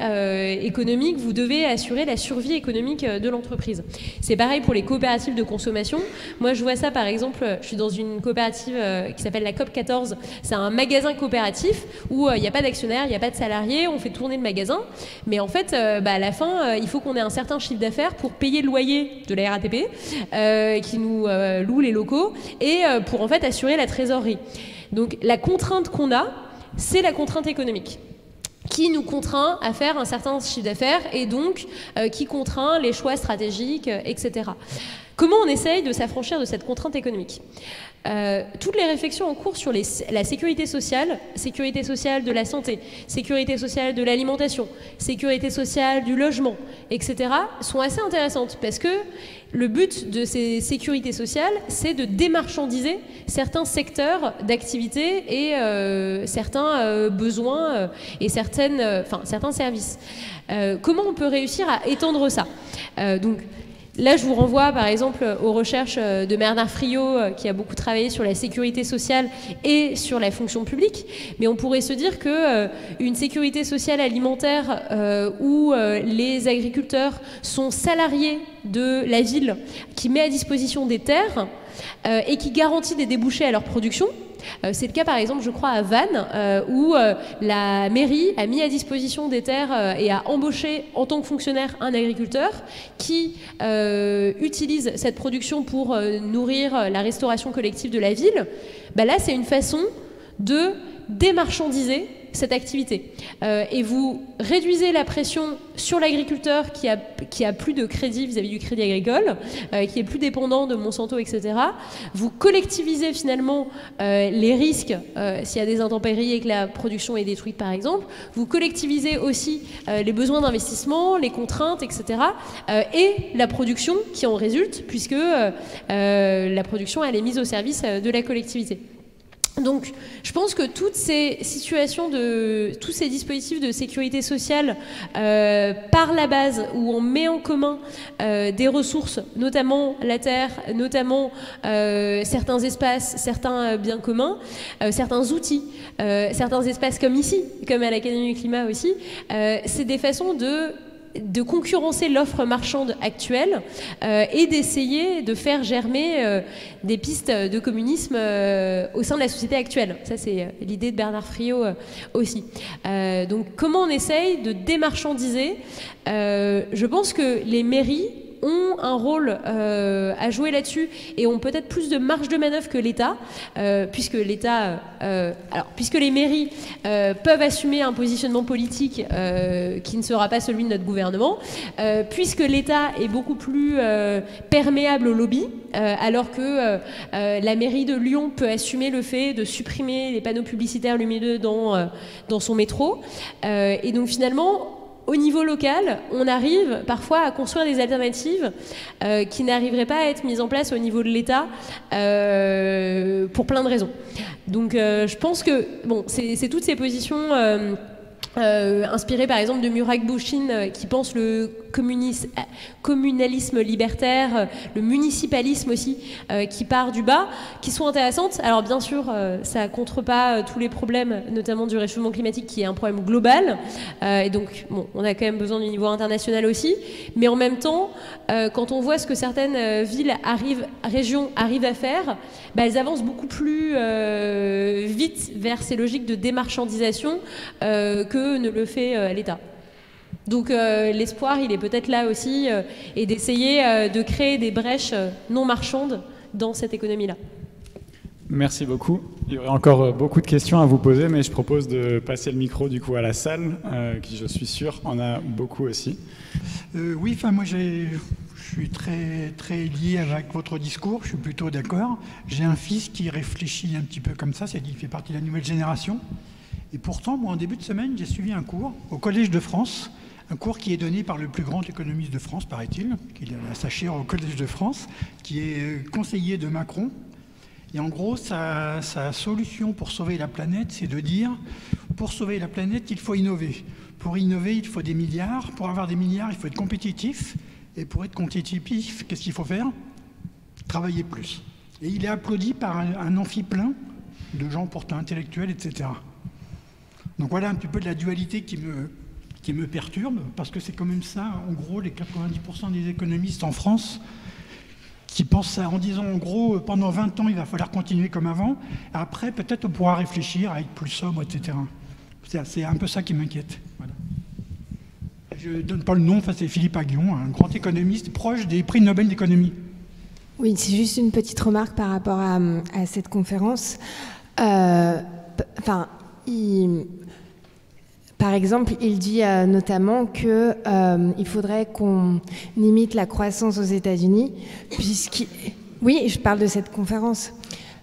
économiques, vous devez assurer la survie économique de l'entreprise. C'est pareil pour les coopératives de consommation. Moi, je vois ça, par exemple, je suis dans une coopérative qui s'appelle la COP 14. C'est un magasin coopératif où il n'y a pas d'actionnaires, il n'y a pas de salariés, on fait tourner le magasin. Mais en fait, à la fin, il faut qu'on ait un certain chiffre d'affaires pour payer le loyer de la RATP, qui nous loue les locaux, et pour en fait assurer la trésorerie. Donc la contrainte qu'on a, c'est la contrainte économique, qui nous contraint à faire un certain chiffre d'affaires et donc qui contraint les choix stratégiques, etc. Comment on essaye de s'affranchir de cette contrainte économique ? Toutes les réflexions en cours sur la sécurité sociale de la santé, sécurité sociale de l'alimentation, sécurité sociale du logement, etc. sont assez intéressantes parce que le but de ces sécurités sociales, c'est de démarchandiser certains secteurs d'activité et certains besoins et certains services. Comment on peut réussir à étendre ça ? Donc, là, je vous renvoie par exemple aux recherches de Bernard Friot qui a beaucoup travaillé sur la sécurité sociale et sur la fonction publique. Mais on pourrait se dire qu'une sécurité sociale alimentaire où les agriculteurs sont salariés de la ville qui met à disposition des terres et qui garantit des débouchés à leur production. C'est le cas par exemple, je crois, à Vannes, où la mairie a mis à disposition des terres et a embauché en tant que fonctionnaire un agriculteur qui utilise cette production pour nourrir la restauration collective de la ville. Là, c'est une façon de démarchandiser cette activité. Et vous réduisez la pression sur l'agriculteur qui a plus de crédit vis-à-vis du crédit agricole, qui est plus dépendant de Monsanto, etc. Vous collectivisez finalement les risques s'il y a des intempéries et que la production est détruite, par exemple. Vous collectivisez aussi les besoins d'investissement, les contraintes, etc. Et la production qui en résulte, puisque la production, elle est mise au service de la collectivité. Donc, je pense que toutes ces situations tous ces dispositifs de sécurité sociale par la base, où on met en commun des ressources, notamment la terre, notamment certains espaces, certains biens communs, certains outils, certains espaces comme ici, comme à l'Académie du Climat aussi, c'est des façons de concurrencer l'offre marchande actuelle et d'essayer de faire germer des pistes de communisme au sein de la société actuelle. Ça, c'est l'idée de Bernard Friot aussi. Donc, comment on essaye de démarchandiser ? Je pense que les mairies ont un rôle à jouer là-dessus et ont peut-être plus de marge de manœuvre que l'État, puisque les mairies peuvent assumer un positionnement politique qui ne sera pas celui de notre gouvernement, puisque l'État est beaucoup plus perméable au lobby, alors que la mairie de Lyon peut assumer le fait de supprimer les panneaux publicitaires lumineux dans son métro. Et donc finalement, au niveau local, on arrive parfois à construire des alternatives qui n'arriveraient pas à être mises en place au niveau de l'État pour plein de raisons. Donc je pense que c'est toutes ces positions inspirées par exemple de Murat Bookchin qui pense le communalisme libertaire, le municipalisme aussi qui part du bas, qui sont intéressantes. Alors bien sûr, ça ne contre pas tous les problèmes, notamment du réchauffement climatique qui est un problème global. Et donc, on a quand même besoin du niveau international aussi. Mais en même temps, quand on voit ce que certaines villes régions arrivent à faire, elles avancent beaucoup plus vite vers ces logiques de démarchandisation que ne le fait l'État. Donc l'espoir, il est peut-être là aussi, et d'essayer de créer des brèches non marchandes dans cette économie-là. Merci beaucoup. Il y aurait encore beaucoup de questions à vous poser, mais je propose de passer le micro du coup à la salle, qui je suis sûr en a beaucoup aussi. Oui, moi je suis très, très lié avec votre discours, je suis plutôt d'accord. J'ai un fils qui réfléchit un petit peu comme ça, c'est-à-dire qu'il fait partie de la nouvelle génération. Et pourtant, moi, en début de semaine, j'ai suivi un cours au Collège de France, un cours qui est donné par le plus grand économiste de France, paraît-il, qui a sa chaire au Collège de France, qui est conseiller de Macron. Et en gros, sa solution pour sauver la planète, c'est de dire, pour sauver la planète, il faut innover. Pour innover, il faut des milliards. Pour avoir des milliards, il faut être compétitif. Et pour être compétitif, qu'est-ce qu'il faut faire ? travailler plus. Et il est applaudi par un amphi plein de gens pourtant intellectuels, etc. Donc voilà un petit peu de la dualité qui me perturbe, parce que c'est quand même ça, en gros, les 90% des économistes en France qui pensent ça en disant, en gros, pendant 20 ans, il va falloir continuer comme avant, après, peut-être on pourra réfléchir à être plus sobre, etc. C'est un peu ça qui m'inquiète. Voilà. Je ne donne pas le nom, enfin, c'est Philippe Aghion, un grand économiste proche des prix Nobel d'économie. Oui, c'est juste une petite remarque par rapport à cette conférence. Par exemple, il dit notamment qu'il faudrait qu'on imite la croissance aux États-Unis, oui, je parle de cette conférence,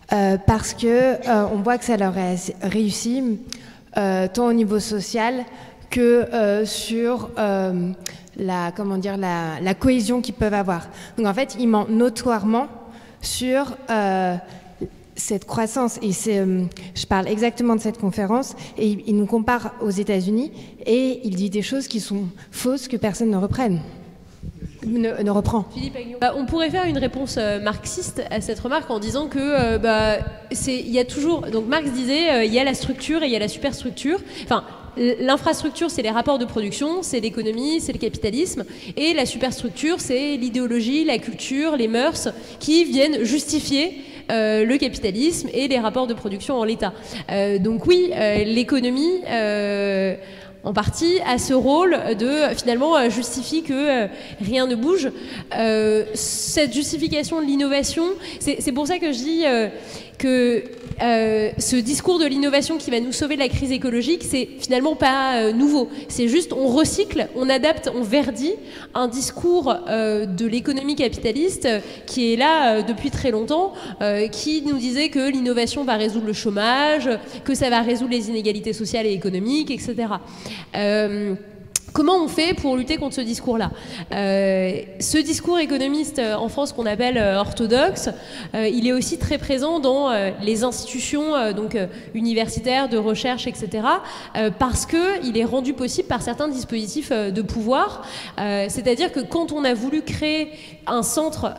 parce qu'on voit que ça leur a réussi, tant au niveau social que sur la cohésion qu'ils peuvent avoir. Donc en fait, ils mentent notoirement sur cette croissance. Et je parle exactement de cette conférence, et il nous compare aux États-Unis, et il dit des choses qui sont fausses, que personne ne reprend. Philippe Aghion. On pourrait faire une réponse marxiste à cette remarque en disant que il y a toujours. Donc Marx disait il y a la structure et il y a la superstructure. Enfin, l'infrastructure, c'est les rapports de production, c'est l'économie, c'est le capitalisme, et la superstructure, c'est l'idéologie, la culture, les mœurs qui viennent justifier le capitalisme et les rapports de production en l'état. Donc oui, l'économie en partie a ce rôle de finalement justifie que rien ne bouge. Cette justification de l'innovation, c'est pour ça que je dis que ce discours de l'innovation qui va nous sauver de la crise écologique, c'est finalement pas nouveau. C'est juste on recycle, on adapte, on verdit un discours de l'économie capitaliste qui est là depuis très longtemps, qui nous disait que l'innovation va résoudre le chômage, que ça va résoudre les inégalités sociales et économiques, etc. Comment on fait pour lutter contre ce discours-là ? Ce discours économiste en France qu'on appelle orthodoxe, il est aussi très présent dans les institutions universitaires, de recherche, etc. Parce qu'il est rendu possible par certains dispositifs de pouvoir. C'est-à-dire que quand on a voulu créer un centre,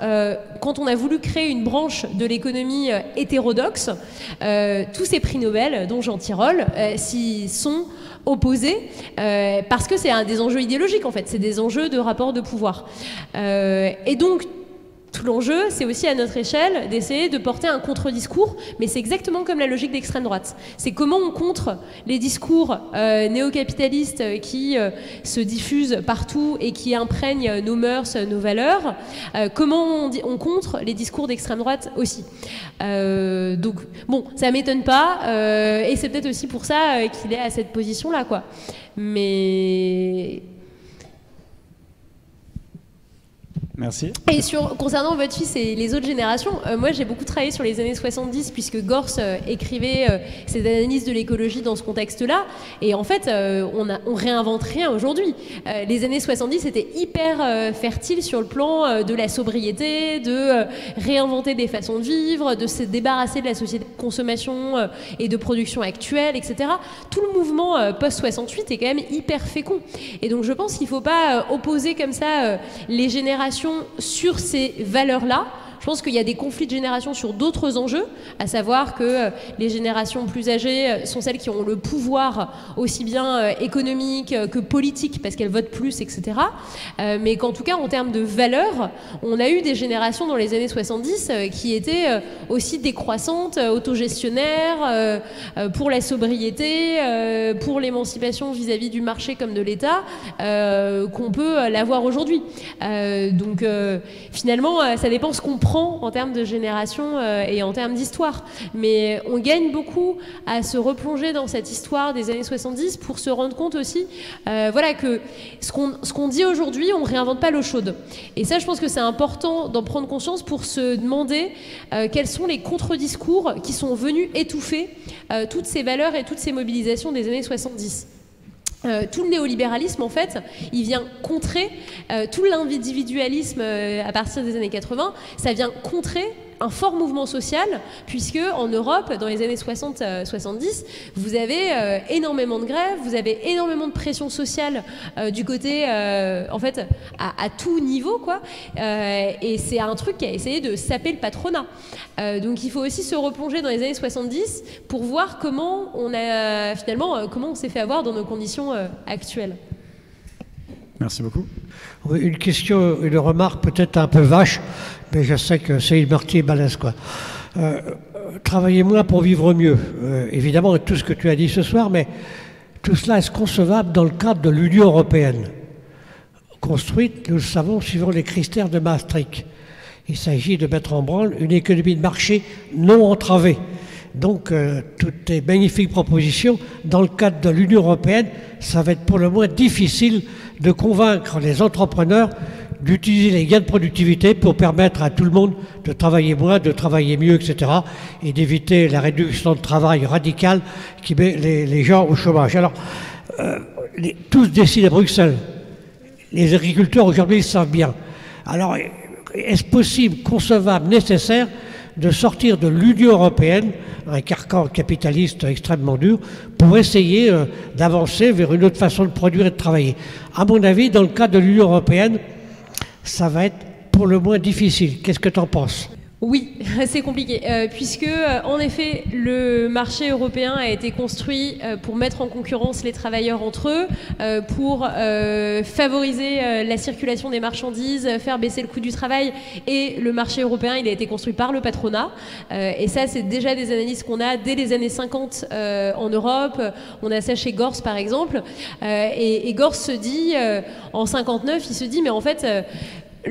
quand on a voulu créer une branche de l'économie hétérodoxe, tous ces prix Nobel, dont Jean Tirole, s'y sont opposés, parce que c'est des enjeux idéologiques en fait, c'est des enjeux de rapport de pouvoir. Et donc tout l'enjeu, c'est aussi à notre échelle d'essayer de porter un contre-discours, mais c'est exactement comme la logique d'extrême droite. C'est comment on contre les discours néo-capitalistes qui se diffusent partout et qui imprègnent nos mœurs, nos valeurs, comment on contre les discours d'extrême droite aussi. Donc, bon, ça m'étonne pas, et c'est peut-être aussi pour ça qu'il est à cette position-là, quoi. Mais... Merci. Et concernant votre fils et les autres générations, moi j'ai beaucoup travaillé sur les années 70 puisque Gors écrivait ses analyses de l'écologie dans ce contexte-là. Et en fait, on réinvente rien aujourd'hui. Les années 70 étaient hyper fertiles sur le plan de la sobriété, de réinventer des façons de vivre, de se débarrasser de la société de consommation et de production actuelle, etc. Tout le mouvement post-68 est quand même hyper fécond. Et donc je pense qu'il ne faut pas opposer comme ça les générations sur ces valeurs-là. Je pense qu'il y a des conflits de génération sur d'autres enjeux, à savoir que les générations plus âgées sont celles qui ont le pouvoir aussi bien économique que politique, parce qu'elles votent plus, etc. Mais qu'en tout cas, en termes de valeurs, on a eu des générations dans les années 70 qui étaient aussi décroissantes, autogestionnaires, pour la sobriété, pour l'émancipation vis-à-vis du marché comme de l'État, qu'on peut l'avoir aujourd'hui. Donc finalement, ça dépend ce qu'on prend en termes de génération et en termes d'histoire. Mais on gagne beaucoup à se replonger dans cette histoire des années 70 pour se rendre compte aussi voilà, que ce qu'on dit aujourd'hui, on ne réinvente pas l'eau chaude. Et ça, je pense que c'est important d'en prendre conscience pour se demander quels sont les contre-discours qui sont venus étouffer toutes ces valeurs et toutes ces mobilisations des années 70. Tout le néolibéralisme, en fait, il vient contrer tout l'individualisme à partir des années 80, ça vient contrer un fort mouvement social, puisque en Europe, dans les années 60-70, vous avez énormément de grèves, vous avez énormément de pression sociale du côté, en fait, à tout niveau, quoi. Et c'est un truc qui a essayé de saper le patronat. Donc il faut aussi se replonger dans les années 70 pour voir comment on a finalement comment on s'est fait avoir dans nos conditions actuelles. Merci beaucoup. Oui, une question, une remarque peut-être un peu vache, mais je sais que c'est une Marty est balèze, quoi. Travailler moins pour vivre mieux. Évidemment, tout ce que tu as dit ce soir, mais tout cela est concevable dans le cadre de l'Union européenne, construite, nous le savons, suivant les critères de Maastricht. Il s'agit de mettre en branle une économie de marché non entravée. Donc, toutes ces magnifiques propositions, dans le cadre de l'Union européenne, ça va être pour le moins difficile de convaincre les entrepreneurs d'utiliser les gains de productivité pour permettre à tout le monde de travailler moins, de travailler mieux, etc. et d'éviter la réduction de travail radicale qui met les gens au chômage. Alors, tous décident à Bruxelles. Les agriculteurs aujourd'hui le savent bien. Alors, est-ce possible, concevable, nécessaire de sortir de l'Union européenne, un carcan capitaliste extrêmement dur, pour essayer d'avancer vers une autre façon de produire et de travailler? À mon avis, dans le cas de l'Union européenne, ça va être pour le moins difficile. Qu'est-ce que tu en penses? Oui, c'est compliqué, puisque en effet le marché européen a été construit pour mettre en concurrence les travailleurs entre eux, pour favoriser la circulation des marchandises, faire baisser le coût du travail, et le marché européen il a été construit par le patronat, et ça c'est déjà des analyses qu'on a dès les années 50 en Europe. On a ça chez Gors par exemple, et Gors se dit en 59, il se dit mais en fait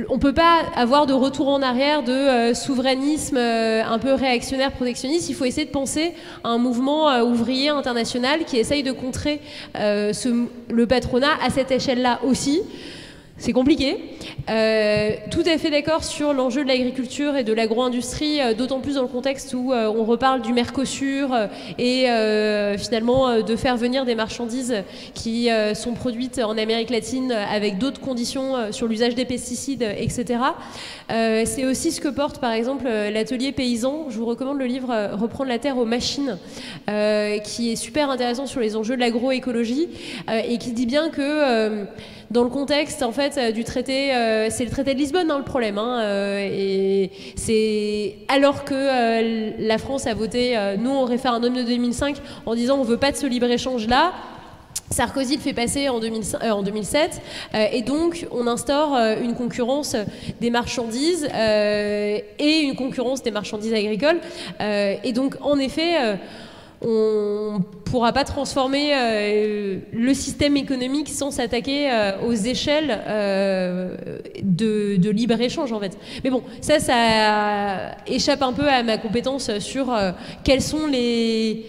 on ne peut pas avoir de retour en arrière de souverainisme un peu réactionnaire, protectionniste. Il faut essayer de penser à un mouvement ouvrier international qui essaye de contrer le patronat à cette échelle-là aussi. C'est compliqué. Tout à fait d'accord sur l'enjeu de l'agriculture et de l'agro-industrie, d'autant plus dans le contexte où on reparle du Mercosur et finalement de faire venir des marchandises qui sont produites en Amérique latine avec d'autres conditions sur l'usage des pesticides, etc. C'est aussi ce que porte par exemple l'atelier paysan. Je vous recommande le livre Reprendre la terre aux machines, qui est super intéressant sur les enjeux de l'agroécologie et qui dit bien que dans le contexte en fait du traité, c'est le traité de Lisbonne le problème, et c'est alors que la France a voté non au référendum de 2005 en disant on veut pas de ce libre-échange là. Sarkozy le fait passer en 2007 et donc on instaure une concurrence des marchandises et une concurrence des marchandises agricoles, et donc en effet on ne pourra pas transformer le système économique sans s'attaquer aux échelles de libre-échange en fait. Mais bon, ça échappe un peu à ma compétence sur quelles sont les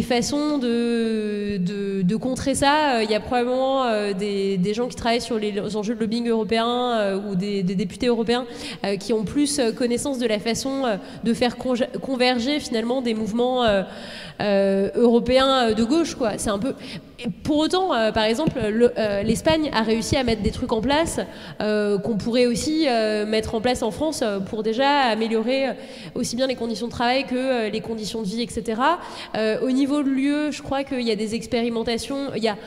façons de contrer ça. Il y a probablement des gens qui travaillent sur les enjeux de lobbying européen ou des députés européens qui ont plus connaissance de la façon de faire converger finalement des mouvements européens de gauche, quoi. C'est un peu... Pour autant, par exemple, l'Espagne a réussi à mettre des trucs en place qu'on pourrait aussi mettre en place en France pour déjà améliorer aussi bien les conditions de travail que les conditions de vie, etc. Au niveau de l'UE, je crois qu'il y a des expérimentations, il y a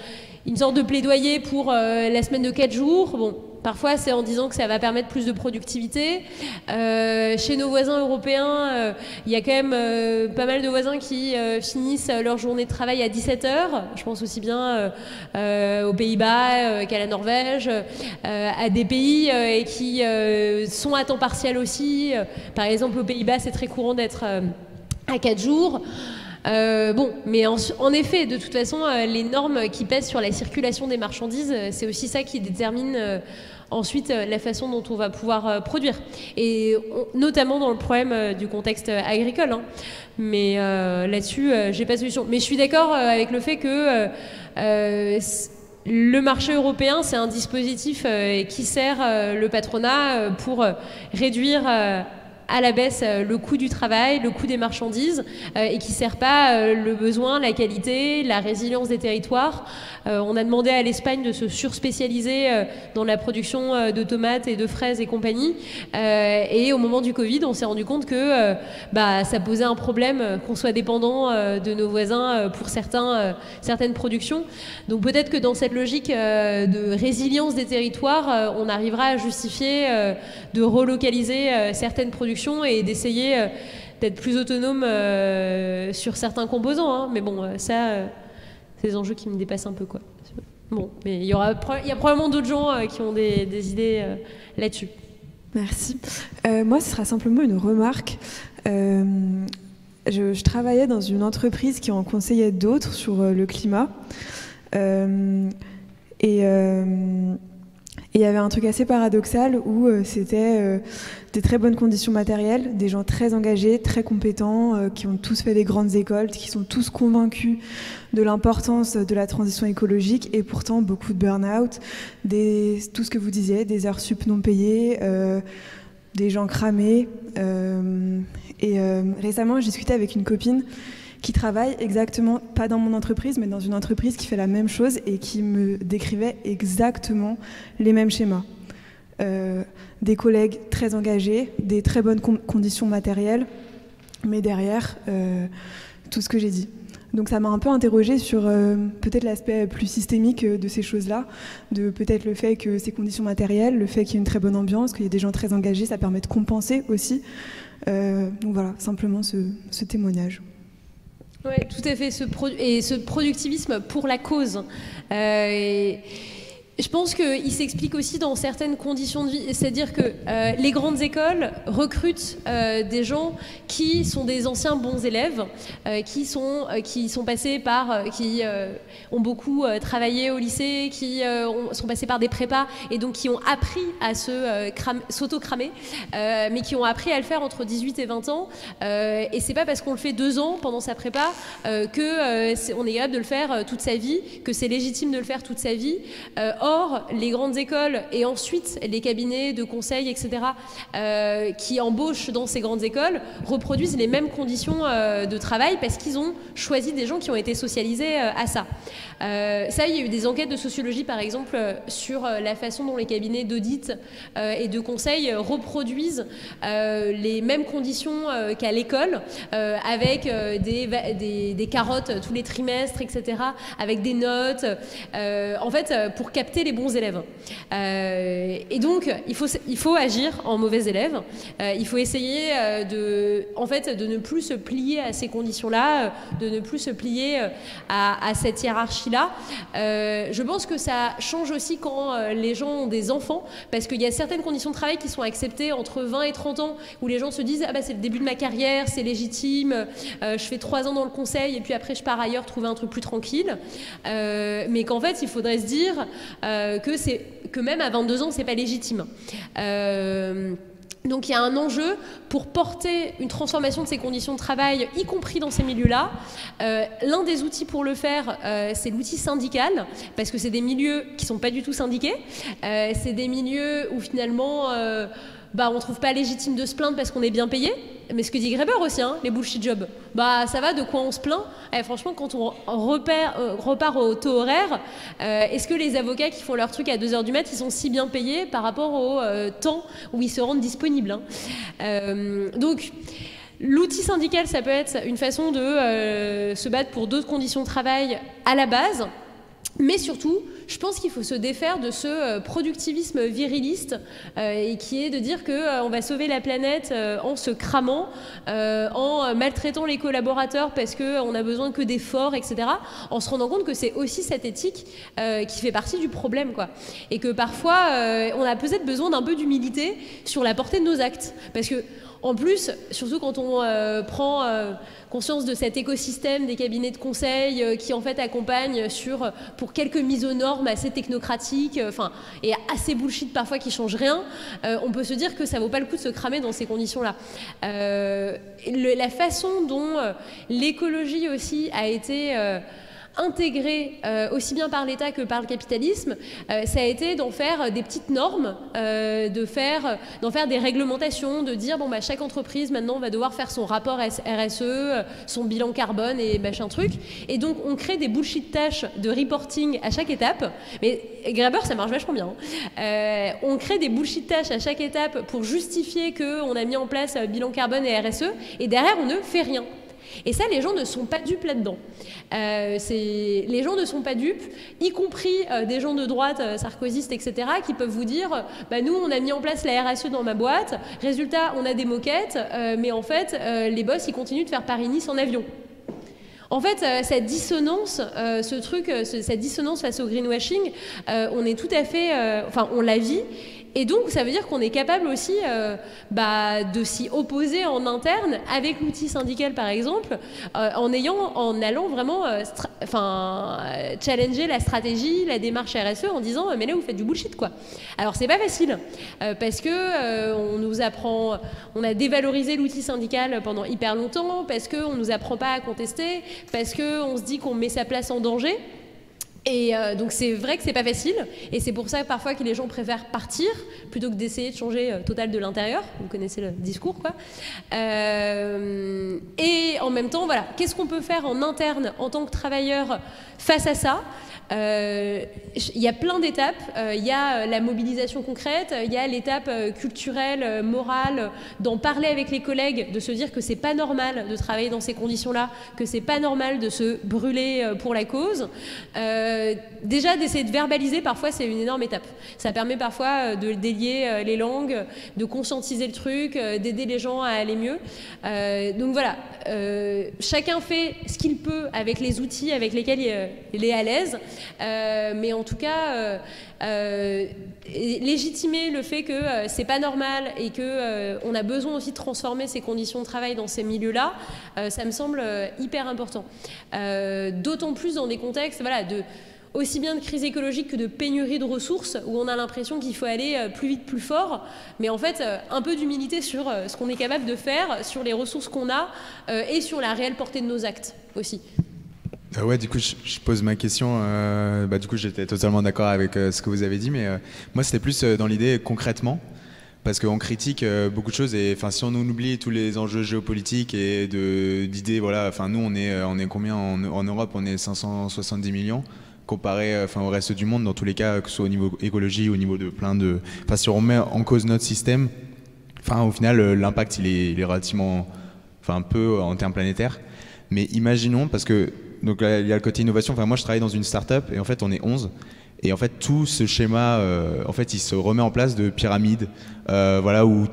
une sorte de plaidoyer pour la semaine de 4 jours. Bon, parfois, c'est en disant que ça va permettre plus de productivité. Chez nos voisins européens, il y a quand même pas mal de voisins qui finissent leur journée de travail à 17 heures. Je pense aussi bien aux Pays-Bas qu'à la Norvège, à des pays qui sont à temps partiel aussi. Par exemple, aux Pays-Bas, c'est très courant d'être à 4 jours. Bon, mais en effet, de toute façon, les normes qui pèsent sur la circulation des marchandises, c'est aussi ça qui détermine ensuite la façon dont on va pouvoir produire. Et notamment dans le problème du contexte agricole. Mais là-dessus, j'ai pas de solution. Mais je suis d'accord avec le fait que le marché européen, c'est un dispositif qui sert le patronat pour réduire à la baisse le coût du travail, le coût des marchandises, et qui ne sert pas le besoin, la qualité, la résilience des territoires. On a demandé à l'Espagne de se surspécialiser dans la production de tomates et de fraises et compagnie. Et au moment du Covid, on s'est rendu compte que ça posait un problème qu'on soit dépendant de nos voisins pour certaines productions. Donc peut-être que dans cette logique de résilience des territoires, on arrivera à justifier de relocaliser certaines productions et d'essayer d'être plus autonome sur certains composants. Hein. Mais bon, ça, c'est des enjeux qui me dépassent un peu, quoi. Bon, mais il y a probablement d'autres gens qui ont des idées là-dessus. Merci. Moi, ce sera simplement une remarque. Je travaillais dans une entreprise qui en conseillait d'autres sur le climat. Et il y avait un truc assez paradoxal où c'était des très bonnes conditions matérielles, des gens très engagés, très compétents, qui ont tous fait des grandes écoles, qui sont tous convaincus de l'importance de la transition écologique, et pourtant beaucoup de burn-out, tout ce que vous disiez, des heures sup non payées, des gens cramés. Récemment, j'ai discuté avec une copine qui travaille exactement, pas dans mon entreprise, mais dans une entreprise qui fait la même chose et qui me décrivait exactement les mêmes schémas. Des collègues très engagés, des très bonnes conditions matérielles, mais derrière, tout ce que j'ai dit. Donc ça m'a un peu interrogée sur peut-être l'aspect plus systémique de ces choses-là, de peut-être le fait que ces conditions matérielles, le fait qu'il y ait une très bonne ambiance, qu'il y ait des gens très engagés, ça permet de compenser aussi. Donc voilà, simplement ce témoignage. Oui, tout à fait, ce productivisme pour la cause. Je pense qu'il s'explique aussi dans certaines conditions de vie, c'est-à-dire que les grandes écoles recrutent des gens qui sont des anciens bons élèves, qui sont passés par, qui ont beaucoup travaillé au lycée, qui sont passés par des prépas et donc qui ont appris à s'auto-cramer, mais qui ont appris à le faire entre 18 et 20 ans. Et c'est pas parce qu'on le fait 2 ans pendant sa prépa qu'on est capable de le faire toute sa vie, que c'est légitime de le faire toute sa vie. Or, les grandes écoles et ensuite les cabinets de conseil, etc., qui embauchent dans ces grandes écoles, reproduisent les mêmes conditions de travail parce qu'ils ont choisi des gens qui ont été socialisés à ça. Ça, il y a eu des enquêtes de sociologie, par exemple, sur la façon dont les cabinets d'audit et de conseil reproduisent les mêmes conditions qu'à l'école, avec des carottes tous les trimestres, etc., avec des notes, en fait, pour capter les bons élèves. Et donc, il faut agir en mauvais élève. Il faut essayer de ne plus se plier à ces conditions-là, de ne plus se plier à cette hiérarchie-là. Je pense que ça change aussi quand les gens ont des enfants, parce qu'il y a certaines conditions de travail qui sont acceptées entre 20 et 30 ans, où les gens se disent « Ah bah c'est le début de ma carrière, c'est légitime, je fais 3 ans dans le conseil et puis après je pars ailleurs trouver un truc plus tranquille. » Mais qu'en fait, il faudrait se dire que même à 22 ans, c'est pas légitime. Donc il y a un enjeu pour porter une transformation de ces conditions de travail, y compris dans ces milieux-là. L'un des outils pour le faire, c'est l'outil syndical, parce que c'est des milieux qui ne sont pas du tout syndiqués. C'est des milieux où finalement on ne trouve pas légitime de se plaindre parce qu'on est bien payé. Mais ce que dit Graeber aussi, hein, les bullshit jobs, ça va, de quoi on se plaint. Franchement, quand on repart au taux horaire, est-ce que les avocats qui font leur truc à 2h du mat', ils sont si bien payés par rapport au temps où ils se rendent disponibles, hein. Donc, l'outil syndical, ça peut être une façon de se battre pour d'autres conditions de travail à la base. Mais surtout, je pense qu'il faut se défaire de ce productivisme viriliste et qui est de dire qu'on va sauver la planète en se cramant, en maltraitant les collaborateurs parce qu'on n'a besoin que d'efforts, etc. En se rendant compte que c'est aussi cette éthique qui fait partie du problème, quoi. Et que parfois, on a peut-être besoin d'un peu d'humilité sur la portée de nos actes. Parce que, en plus, surtout quand on prend conscience de cet écosystème des cabinets de conseil qui en fait accompagnent pour quelques mises aux normes assez technocratiques, et assez bullshit parfois qui changent rien, on peut se dire que ça vaut pas le coup de se cramer dans ces conditions-là. La façon dont l'écologie aussi a été intégré aussi bien par l'État que par le capitalisme, ça a été d'en faire des petites normes, d'en faire des réglementations, de dire bon bah chaque entreprise maintenant va devoir faire son rapport RSE, son bilan carbone et machin truc. Et donc on crée des bullshit tâches de reporting à chaque étape. Mais Grabber ça marche vachement bien. On crée des bullshit tâches à chaque étape pour justifier qu'on a mis en place bilan carbone et RSE. Et derrière on ne fait rien. Et ça, les gens ne sont pas dupes là-dedans. Les gens ne sont pas dupes, y compris des gens de droite, sarkozystes, etc., qui peuvent vous dire bah, nous, on a mis en place la RSE dans ma boîte, résultat, on a des moquettes, mais en fait, les boss, ils continuent de faire Paris-Nice en avion. En fait, cette dissonance, cette dissonance face au greenwashing, on est tout à fait... on la vit. Et donc, ça veut dire qu'on est capable aussi de s'y opposer en interne avec l'outil syndical, par exemple, en allant vraiment challenger la stratégie, la démarche RSE en disant mais là, vous faites du bullshit, quoi. Alors, c'est pas facile parce que on a dévalorisé l'outil syndical pendant hyper longtemps, parce qu'on nous apprend pas à contester, parce qu'on se dit qu'on met sa place en danger. Et donc c'est vrai que c'est pas facile, et c'est pour ça parfois que les gens préfèrent partir plutôt que d'essayer de changer total de l'intérieur. Vous connaissez le discours, quoi. Et en même temps, voilà, qu'est-ce qu'on peut faire en interne en tant que travailleur face à ça? Il y a plein d'étapes. Il y a la mobilisation concrète, il y a l'étape culturelle, morale, d'en parler avec les collègues, de se dire que c'est pas normal de travailler dans ces conditions-là, que c'est pas normal de se brûler pour la cause. Déjà, d'essayer de verbaliser, parfois, c'est une énorme étape. Ça permet parfois de délier les langues, de conscientiser le truc, d'aider les gens à aller mieux. Donc voilà, chacun fait ce qu'il peut avec les outils avec lesquels il est à l'aise. Mais en tout cas, légitimer le fait que c'est pas normal et que on a besoin aussi de transformer ces conditions de travail dans ces milieux-là, ça me semble hyper important. D'autant plus dans des contextes, voilà, aussi bien de crise écologique que de pénurie de ressources, où on a l'impression qu'il faut aller plus vite, plus fort, mais en fait, un peu d'humilité sur ce qu'on est capable de faire, sur les ressources qu'on a et sur la réelle portée de nos actes aussi. Ouais, du coup, je pose ma question. Du coup, j'étais totalement d'accord avec ce que vous avez dit, mais moi, c'était plus dans l'idée concrètement, parce qu'on critique beaucoup de choses, et si on oublie tous les enjeux géopolitiques et d'idées, voilà, nous, on est combien en Europe? On est 570 millions. Comparé au reste du monde, dans tous les cas, que ce soit au niveau écologie, au niveau de plein de... si on remet en cause notre système, au final, l'impact, il est relativement... peu en termes planétaires. Mais imaginons, parce que donc là, il y a le côté innovation. Moi, je travaille dans une start-up, et en fait, on est 11. Et en fait, tout ce schéma, il se remet en place de pyramide, où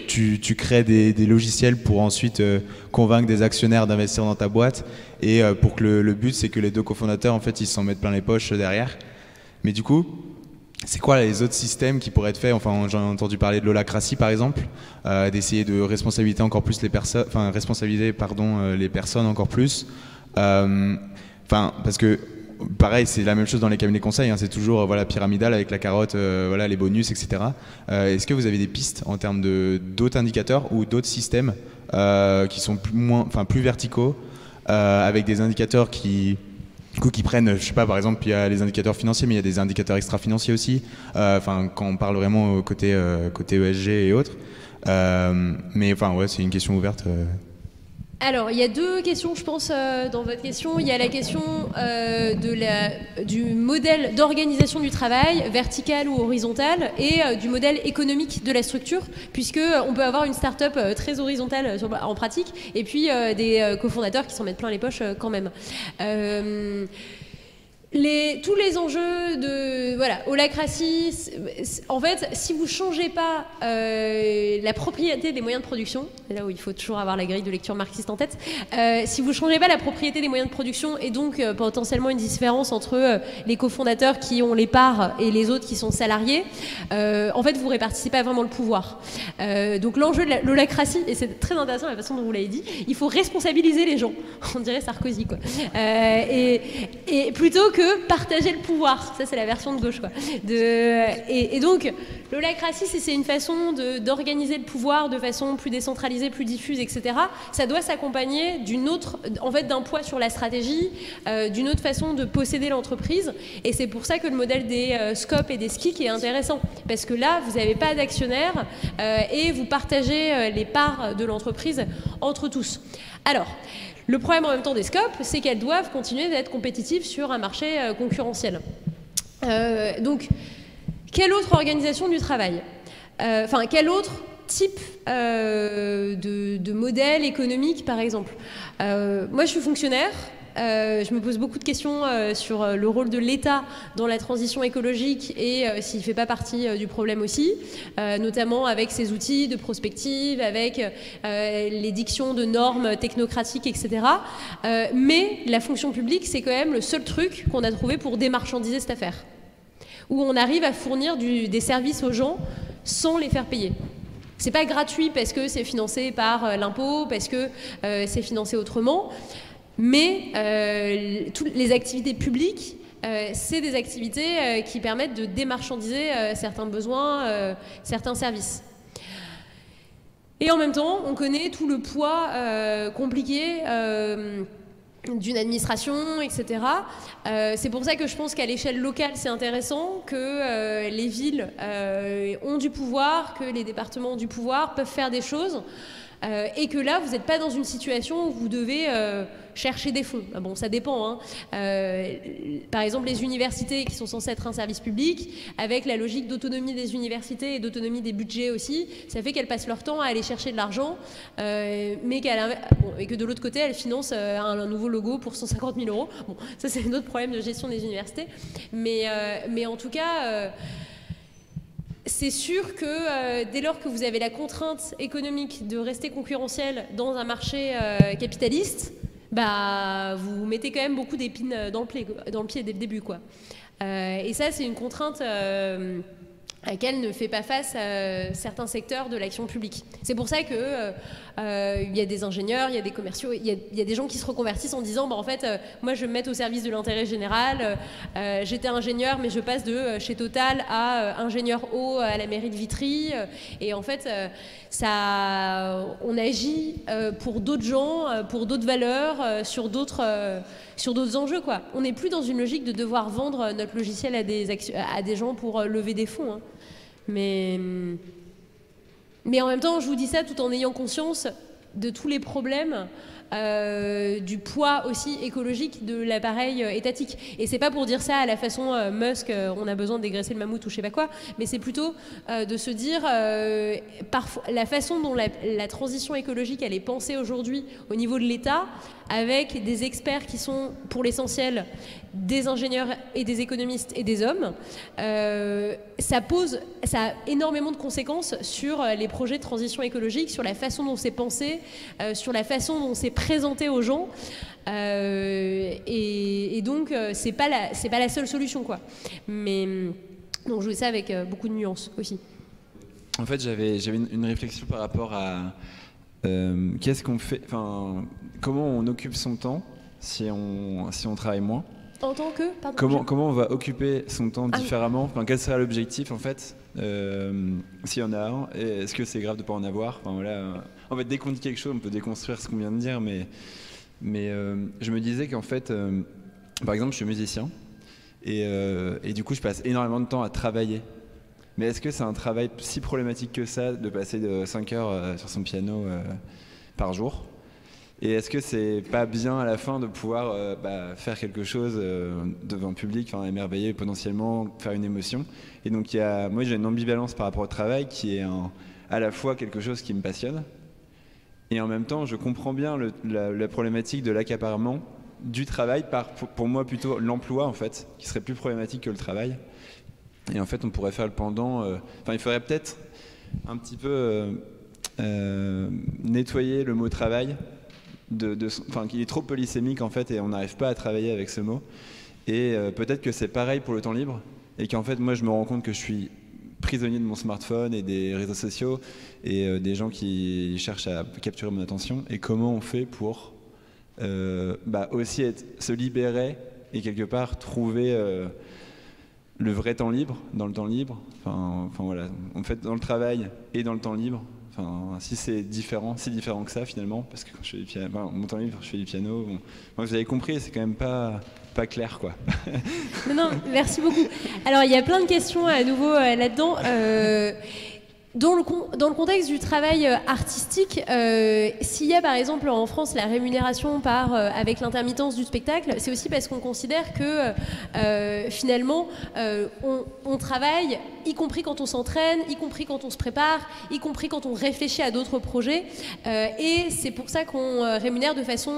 tu crées des logiciels pour ensuite convaincre des actionnaires d'investir dans ta boîte, et pour que le but, c'est que les deux cofondateurs, en fait, ils s'en mettent plein les poches derrière. Mais du coup, c'est quoi les autres systèmes qui pourraient être faits? J'en ai entendu parler de l'holacratie, par exemple, d'essayer de responsabiliser encore plus les personnes, les personnes encore plus. Parce que pareil, c'est la même chose dans les cabinets conseils, c'est toujours pyramidal avec la carotte, les bonus, etc. Est-ce que vous avez des pistes en termes d'autres indicateurs ou d'autres systèmes qui sont plus verticaux, avec des indicateurs qui prennent, je sais pas, par exemple, il y a les indicateurs financiers, mais il y a des indicateurs extra-financiers aussi, quand on parle vraiment au côté ESG et autres. C'est une question ouverte. Alors, il y a deux questions, je pense, dans votre question. Il y a la question du modèle d'organisation du travail, vertical ou horizontal, et du modèle économique de la structure, puisqu'on peut avoir une start-up très horizontale en pratique, et puis des cofondateurs qui s'en mettent plein les poches quand même. Tous les enjeux de holacratie, en fait, si vous ne changez pas la propriété des moyens de production, c'est là où il faut toujours avoir la grille de lecture marxiste en tête, si vous ne changez pas la propriété des moyens de production et donc potentiellement une différence entre les cofondateurs qui ont les parts et les autres qui sont salariés, en fait, vous ne répartissez pas vraiment le pouvoir. Donc l'enjeu de l'holacratie, et c'est très intéressant la façon dont vous l'avez dit, il faut responsabiliser les gens, on dirait Sarkozy, quoi. Et plutôt que que partager le pouvoir. Ça, c'est la version de gauche, quoi. Et donc, l'holacratie, c'est une façon d'organiser le pouvoir de façon plus décentralisée, plus diffuse, etc. Ça doit s'accompagner d'un poids sur la stratégie, d'une autre façon de posséder l'entreprise. Et c'est pour ça que le modèle des SCOP et des SKIC est intéressant. Parce que là, vous n'avez pas d'actionnaires et vous partagez les parts de l'entreprise entre tous. Alors, le problème en même temps des SCOP, c'est qu'elles doivent continuer d'être compétitives sur un marché concurrentiel. Donc, quelle autre organisation du travail quel autre type de modèle économique, par exemple? Moi, je suis fonctionnaire. Je me pose beaucoup de questions sur le rôle de l'État dans la transition écologique et s'il ne fait pas partie du problème aussi, notamment avec ses outils de prospective, avec l'édiction de normes technocratiques, etc. Mais la fonction publique, c'est quand même le seul truc qu'on a trouvé pour démarchandiser cette affaire, où on arrive à fournir des services aux gens sans les faire payer. C'est pas gratuit parce que c'est financé par l'impôt, parce que c'est financé autrement. Mais toutes les activités publiques, c'est des activités qui permettent de démarchandiser certains besoins, certains services. Et en même temps, on connaît tout le poids compliqué d'une administration, etc. C'est pour ça que je pense qu'à l'échelle locale, c'est intéressant que les villes ont du pouvoir, que les départements ont du pouvoir, peuvent faire des choses. Et que là, vous n'êtes pas dans une situation où vous devez chercher des fonds. Bon, ça dépend. Hein. Par exemple, les universités qui sont censées être un service public, avec la logique d'autonomie des universités et d'autonomie des budgets aussi, ça fait qu'elles passent leur temps à aller chercher de l'argent, et que de l'autre côté, elles financent un nouveau logo pour 150 000 €. Bon, ça, c'est un autre problème de gestion des universités. Mais en tout cas... c'est sûr que dès lors que vous avez la contrainte économique de rester concurrentiel dans un marché capitaliste, vous mettez quand même beaucoup d'épines dans le pied dès le début, quoi. Et ça, c'est une contrainte à laquelle ne fait pas face certains secteurs de l'action publique. C'est pour ça que il y a des ingénieurs, il y a des commerciaux, il y a des gens qui se reconvertissent en disant en fait, moi je vais me mettre au service de l'intérêt général, j'étais ingénieur mais je passe de chez Total à ingénieur eau à la mairie de Vitry, et en fait on agit pour d'autres gens, pour d'autres valeurs, sur d'autres enjeux, quoi. On n'est plus dans une logique de devoir vendre notre logiciel à des gens pour lever des fonds, hein. Mais en même temps, je vous dis ça tout en ayant conscience de tous les problèmes, du poids aussi écologique de l'appareil étatique. Et c'est pas pour dire ça à la façon Musk, on a besoin de dégraisser le mammouth ou je sais pas quoi, mais c'est plutôt de se dire parfois la façon dont la transition écologique elle est pensée aujourd'hui au niveau de l'État, avec des experts qui sont pour l'essentiel des ingénieurs et des économistes et des hommes, ça a énormément de conséquences sur les projets de transition écologique, sur la façon dont c'est pensé, sur la façon dont c'est présenté aux gens, et donc c'est pas la seule solution, quoi. Mais donc je vois ça avec beaucoup de nuances aussi. En fait, j'avais une réflexion par rapport à qu'est-ce qu'on fait, enfin comment on occupe son temps si on travaille moins. En tant que comment on va occuper son temps différemment, enfin, quel serait l'objectif en fait, s'il y en a un, et est-ce que c'est grave de ne pas en avoir, enfin, voilà. En fait, dès qu'on dit quelque chose, on peut déconstruire ce qu'on vient de dire, mais je me disais qu'en fait, par exemple, je suis musicien, et du coup, je passe énormément de temps à travailler. Mais est-ce que c'est un travail si problématique que ça, de passer de 5 heures sur son piano par jour ? Et est-ce que c'est pas bien à la fin de pouvoir faire quelque chose devant le public, enfin, émerveiller potentiellement, faire une émotion? Et donc moi j'ai une ambivalence par rapport au travail qui est à la fois quelque chose qui me passionne, et en même temps je comprends bien la problématique de l'accaparement du travail pour moi plutôt l'emploi en fait, qui serait plus problématique que le travail. Et en fait on pourrait faire le pendant, il faudrait peut-être un petit peu nettoyer le mot travail, qu'il est trop polysémique en fait, et on n'arrive pas à travailler avec ce mot. Et peut-être que c'est pareil pour le temps libre, et qu'en fait moi je me rends compte que je suis prisonnier de mon smartphone et des réseaux sociaux et des gens qui cherchent à capturer mon attention. Et comment on fait pour aussi se libérer et quelque part trouver le vrai temps libre dans le temps libre. Enfin voilà, en fait dans le travail et dans le temps libre. Enfin, si c'est différent que ça finalement, parce que quand je fais du piano, mon temps libre, je fais du piano. Bon, vous avez compris, c'est quand même pas clair, quoi. Non, merci beaucoup. Alors, il y a plein de questions à nouveau là-dedans. Dans le contexte du travail artistique, s'il y a par exemple en France la rémunération avec l'intermittence du spectacle, c'est aussi parce qu'on considère que finalement on travaille, y compris quand on s'entraîne, y compris quand on se prépare, y compris quand on réfléchit à d'autres projets, et c'est pour ça qu'on rémunère de façon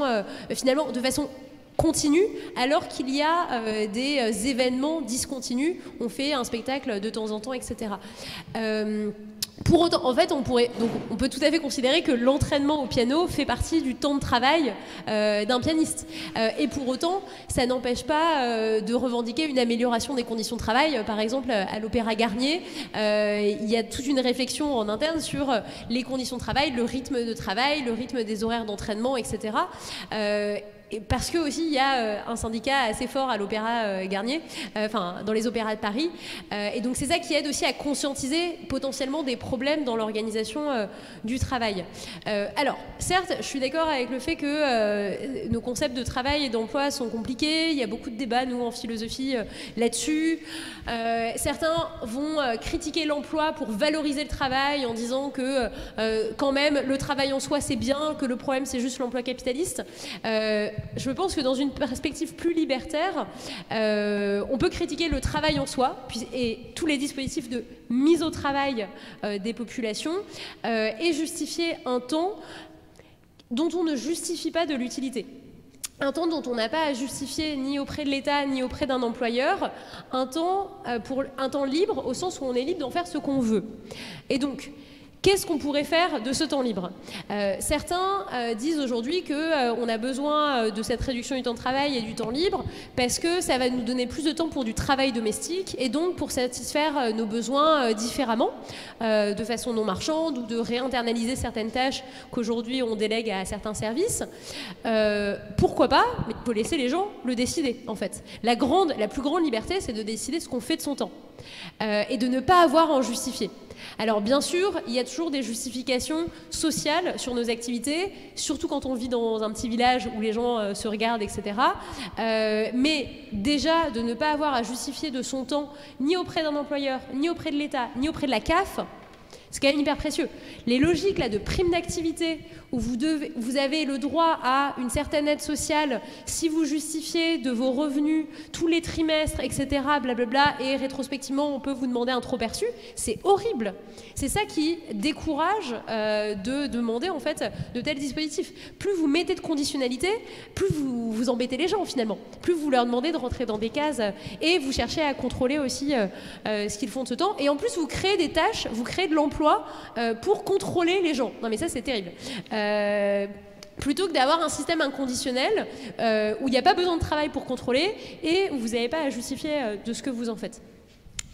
continue, alors qu'il y a des événements discontinus. On fait un spectacle de temps en temps, etc. Pour autant, en fait, on peut tout à fait considérer que l'entraînement au piano fait partie du temps de travail d'un pianiste. Et pour autant, ça n'empêche pas de revendiquer une amélioration des conditions de travail. Par exemple, à l'Opéra Garnier, il y a toute une réflexion en interne sur les conditions de travail, le rythme de travail, le rythme des horaires d'entraînement, etc. Et parce que aussi il y a un syndicat assez fort à l'Opéra Garnier, dans les opéras de Paris, et donc c'est ça qui aide aussi à conscientiser potentiellement des problèmes dans l'organisation du travail. Alors certes, je suis d'accord avec le fait que nos concepts de travail et d'emploi sont compliqués. Il y a beaucoup de débats nous en philosophie là-dessus. Certains vont critiquer l'emploi pour valoriser le travail en disant que quand même le travail en soi c'est bien, que le problème c'est juste l'emploi capitaliste. Je pense que dans une perspective plus libertaire, on peut critiquer le travail en soi et tous les dispositifs de mise au travail des populations et justifier un temps dont on ne justifie pas de l'utilité. Un temps dont on n'a pas à justifier ni auprès de l'État ni auprès d'un employeur, un temps libre au sens où on est libre d'en faire ce qu'on veut. Et donc, qu'est-ce qu'on pourrait faire de ce temps libre ? Certains disent aujourd'hui qu'on a besoin de cette réduction du temps de travail et du temps libre parce que ça va nous donner plus de temps pour du travail domestique et donc pour satisfaire nos besoins différemment, de façon non marchande ou de réinternaliser certaines tâches qu'aujourd'hui on délègue à certains services. Pourquoi pas ? Mais il faut laisser les gens le décider en fait. La plus grande liberté, c'est de décider ce qu'on fait de son temps et de ne pas avoir à en justifier. Alors bien sûr, il y a toujours des justifications sociales sur nos activités, surtout quand on vit dans un petit village où les gens se regardent, etc. Mais déjà, de ne pas avoir à justifier de son temps ni auprès d'un employeur, ni auprès de l'État, ni auprès de la CAF, c'est quand même hyper précieux. Les logiques là, de prime d'activité, où vous avez le droit à une certaine aide sociale si vous justifiez de vos revenus tous les trimestres, etc., blablabla, et rétrospectivement, on peut vous demander un trop-perçu, c'est horrible. C'est ça qui décourage de demander en fait de tels dispositifs. Plus vous mettez de conditionnalité, plus vous embêtez les gens finalement. Plus vous leur demandez de rentrer dans des cases et vous cherchez à contrôler aussi ce qu'ils font de ce temps. Et en plus, vous créez des tâches, vous créez de l'emploi pour contrôler les gens. Non mais ça, c'est terrible. Plutôt que d'avoir un système inconditionnel où il n'y a pas besoin de travail pour contrôler et où vous n'avez pas à justifier de ce que vous en faites.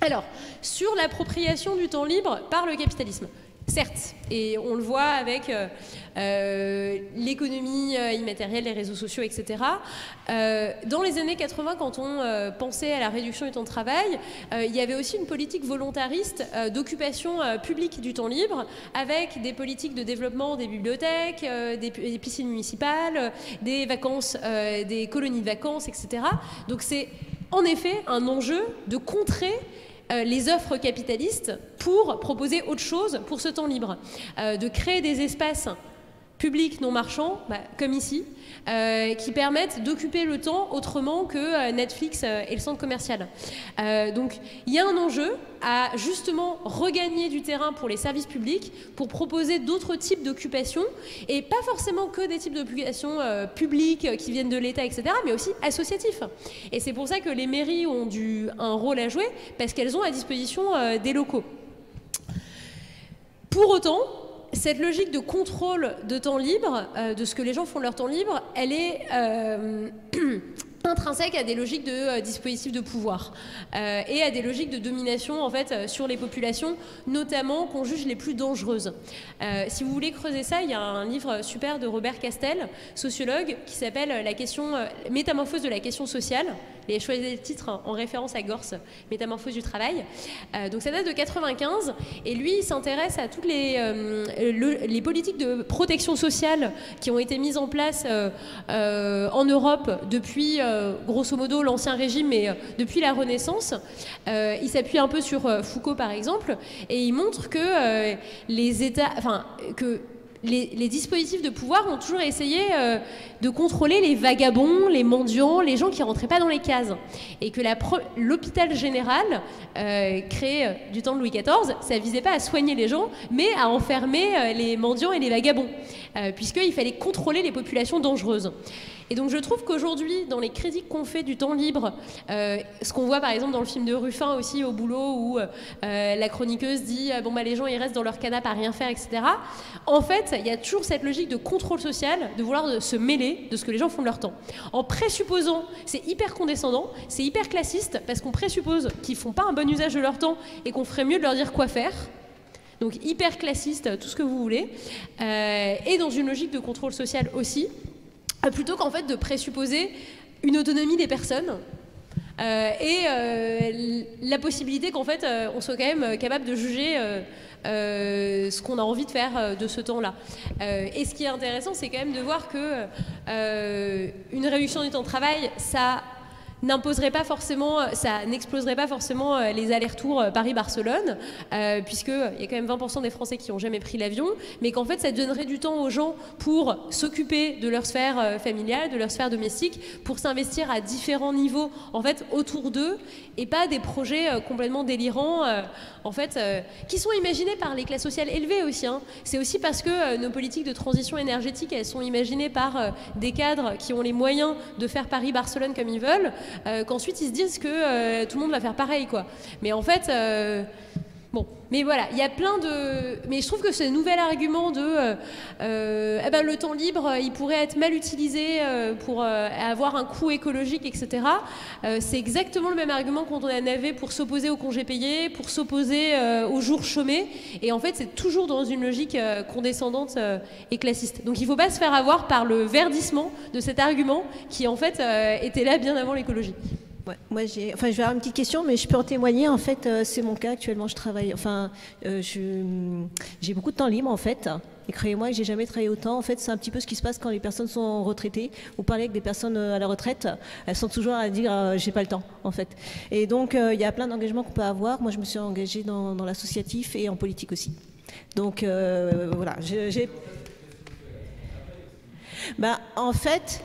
Alors, sur l'appropriation du temps libre par le capitalisme, certes, et on le voit avec l'économie immatérielle, les réseaux sociaux, etc. Dans les années 80, quand on pensait à la réduction du temps de travail, il y avait aussi une politique volontariste d'occupation publique du temps libre, avec des politiques de développement des bibliothèques, des piscines municipales, des vacances, des colonies de vacances, etc. Donc c'est en effet un enjeu de contrer les offres capitalistes pour proposer autre chose pour ce temps libre, de créer des espaces publics non marchands, comme ici, qui permettent d'occuper le temps autrement que Netflix et le centre commercial. Donc il y a un enjeu à justement regagner du terrain pour les services publics, pour proposer d'autres types d'occupations, et pas forcément que des types d'occupations publiques qui viennent de l'État, etc., mais aussi associatifs. Et c'est pour ça que les mairies ont un rôle à jouer, parce qu'elles ont à disposition des locaux. Pour autant, cette logique de contrôle de temps libre, de ce que les gens font de leur temps libre, elle est intrinsèque à des logiques de dispositifs de pouvoir et à des logiques de domination en fait sur les populations, notamment qu'on juge les plus dangereuses. Si vous voulez creuser ça, il y a un livre super de Robert Castel, sociologue, qui s'appelle La question métamorphose de la question sociale. Il a choisi le titre en référence à Gorce, Métamorphose du travail. Donc ça date de 95 et lui il s'intéresse à toutes les politiques de protection sociale qui ont été mises en place en Europe depuis grosso modo l'ancien régime, mais depuis la Renaissance. Il s'appuie un peu sur Foucault par exemple, et il montre que les États, enfin que les dispositifs de pouvoir ont toujours essayé de contrôler les vagabonds, les mendiants, les gens qui ne rentraient pas dans les cases. Et que l'hôpital général, créé du temps de Louis XIV, ça ne visait pas à soigner les gens, mais à enfermer les mendiants et les vagabonds, puisqu'il fallait contrôler les populations dangereuses. Et donc je trouve qu'aujourd'hui, dans les critiques qu'on fait du temps libre, ce qu'on voit par exemple dans le film de Ruffin aussi au boulot, où la chroniqueuse dit bon bah les gens ils restent dans leur canapé à rien faire, etc. En fait, il y a toujours cette logique de contrôle social, de vouloir se mêler de ce que les gens font de leur temps. En présupposant, c'est hyper condescendant, c'est hyper classiste, parce qu'on présuppose qu'ils font pas un bon usage de leur temps et qu'on ferait mieux de leur dire quoi faire. Donc hyper classiste, tout ce que vous voulez. Et dans une logique de contrôle social aussi, plutôt qu'en fait de présupposer une autonomie des personnes et la possibilité qu'en fait on soit quand même capable de juger ce qu'on a envie de faire de ce temps-là. Et ce qui est intéressant, c'est quand même de voir que une réduction du temps de travail, ça n'imposerait pas forcément, ça n'exploserait pas forcément les allers-retours Paris-Barcelone, puisqu'il y a quand même 20% des Français qui n'ont jamais pris l'avion, mais qu'en fait ça donnerait du temps aux gens pour s'occuper de leur sphère familiale, de leur sphère domestique, pour s'investir à différents niveaux en fait autour d'eux, et pas des projets complètement délirants en fait, qui sont imaginés par les classes sociales élevées aussi. Hein. C'est aussi parce que nos politiques de transition énergétique, elles sont imaginées par des cadres qui ont les moyens de faire Paris-Barcelone comme ils veulent, qu'ensuite ils se disent que tout le monde va faire pareil, quoi. Mais en fait, bon, mais voilà, il y a plein de... Mais je trouve que ce nouvel argument de eh ben, le temps libre, il pourrait être mal utilisé pour avoir un coût écologique, etc. C'est exactement le même argument quand on avait pour s'opposer aux congés payés, pour s'opposer aux jours chômés. Et en fait, c'est toujours dans une logique condescendante et classiste. Donc il ne faut pas se faire avoir par le verdissement de cet argument qui, en fait, était là bien avant l'écologie. Ouais, moi, je vais avoir une petite question, mais je peux en témoigner. En fait, c'est mon cas actuellement. Je travaille. Enfin, j'ai beaucoup de temps libre, en fait. Et croyez-moi, j'ai jamais travaillé autant. En fait, c'est un petit peu ce qui se passe quand les personnes sont retraitées. Vous parlez avec des personnes à la retraite, elles sont toujours à dire j'ai pas le temps, en fait. Et donc, il y a plein d'engagements qu'on peut avoir. Moi, je me suis engagée dans l'associatif et en politique aussi. Donc, voilà. En fait,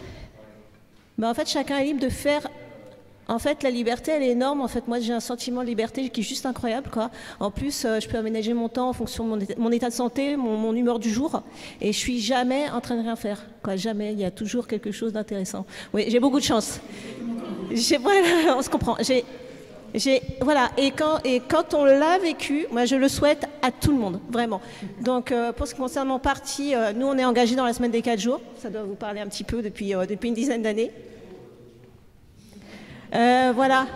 chacun est libre de faire. En fait, la liberté, elle est énorme. En fait, moi, j'ai un sentiment de liberté qui est juste incroyable, quoi. En plus, je peux aménager mon temps en fonction de mon état de santé, mon humeur du jour. Et je suis jamais en train de rien faire, quoi. Jamais. Il y a toujours quelque chose d'intéressant. Oui, j'ai beaucoup de chance. Voilà, on se comprend. Voilà. Et quand on l'a vécu, moi, je le souhaite à tout le monde, vraiment. Donc, pour ce qui concerne mon parti, nous, on est engagés dans la semaine des 4 jours. Ça doit vous parler un petit peu depuis une dizaine d'années. Voilà,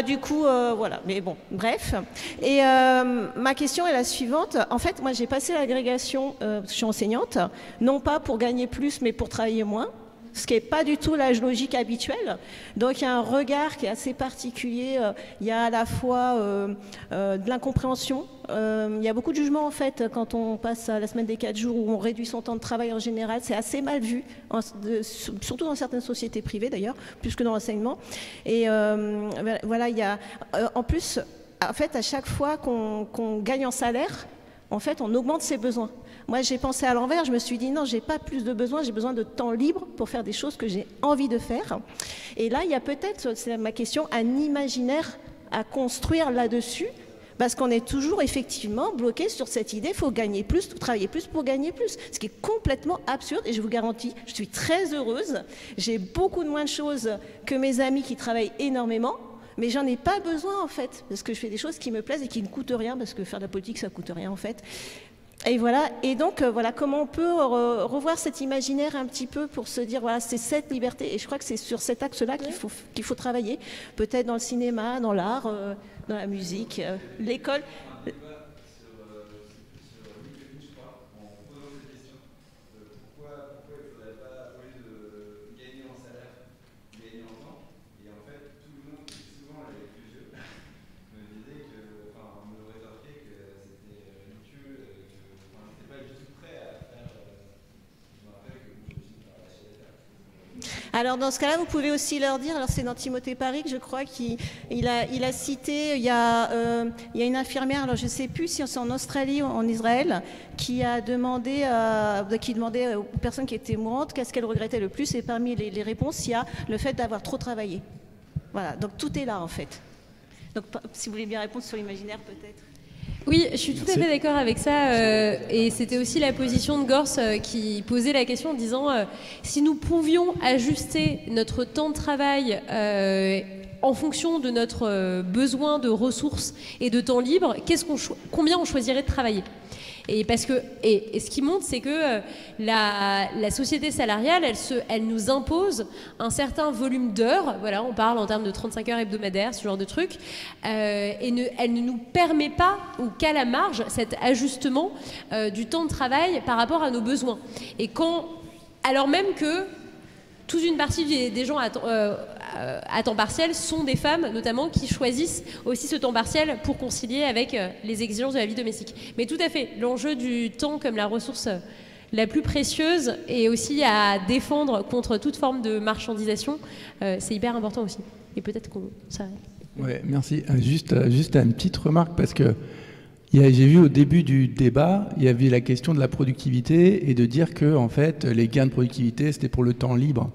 du coup, voilà, mais bon, bref. Et ma question est la suivante. En fait, moi, j'ai passé l'agrégation, je suis enseignante, non pas pour gagner plus, mais pour travailler moins, ce qui n'est pas du tout la logique habituelle. Donc, il y a un regard qui est assez particulier. Il y a à la fois de l'incompréhension. Il y a beaucoup de jugements, en fait, quand on passe à la semaine des 4 jours où on réduit son temps de travail en général. C'est assez mal vu, surtout dans certaines sociétés privées, d'ailleurs, plus que dans l'enseignement. Et voilà, il y a... en plus, en fait, à chaque fois qu'on gagne en salaire, en fait, on augmente ses besoins. Moi, j'ai pensé à l'envers, je me suis dit non, j'ai pas plus de besoin, j'ai besoin de temps libre pour faire des choses que j'ai envie de faire. Et là, il y a peut-être, c'est ma question, un imaginaire à construire là-dessus, parce qu'on est toujours effectivement bloqué sur cette idée, il faut gagner plus, travailler plus pour gagner plus, ce qui est complètement absurde. Et je vous garantis, je suis très heureuse, j'ai beaucoup de moins de choses que mes amis qui travaillent énormément, mais j'en ai pas besoin en fait, parce que je fais des choses qui me plaisent et qui ne coûtent rien, parce que faire de la politique, ça coûte rien en fait. Et voilà, et donc voilà comment on peut revoir cet imaginaire un petit peu pour se dire voilà, c'est cette liberté, et je crois que c'est sur cet axe-là qu'il faut travailler, peut-être dans le cinéma, dans l'art, dans la musique, l'école. Alors dans ce cas-là, vous pouvez aussi leur dire, alors c'est dans Timothée Paris que je crois qu'il a cité, il y a une infirmière, alors je ne sais plus si c'est en Australie ou en Israël, qui demandait aux personnes qui étaient mourantes qu'est-ce qu'elles regrettaient le plus, et parmi les réponses, il y a le fait d'avoir trop travaillé. Voilà, donc tout est là en fait. Donc si vous voulez bien répondre sur l'imaginaire peut-être. Oui, je suis tout à fait d'accord avec ça. Et c'était aussi la position de Gors qui posait la question en disant si nous pouvions ajuster notre temps de travail en fonction de notre besoin de ressources et de temps libre, combien on choisirait de travailler ? Et ce qui montre, c'est que la société salariale, elle nous impose un certain volume d'heures. Voilà, on parle en termes de 35 heures hebdomadaires, ce genre de truc. Elle ne nous permet pas, ou qu'à la marge, cet ajustement du temps de travail par rapport à nos besoins. Et alors même que toute une partie des gens à temps partiel sont des femmes, notamment, qui choisissent aussi ce temps partiel pour concilier avec les exigences de la vie domestique. Mais tout à fait, l'enjeu du temps comme la ressource la plus précieuse et aussi à défendre contre toute forme de marchandisation, c'est hyper important aussi. Et peut-être qu'on s'arrête. Ouais, merci. Juste une petite remarque, parce que j'ai vu au début du débat, il y avait la question de la productivité et de dire que en fait, les gains de productivité, c'était pour le temps libre.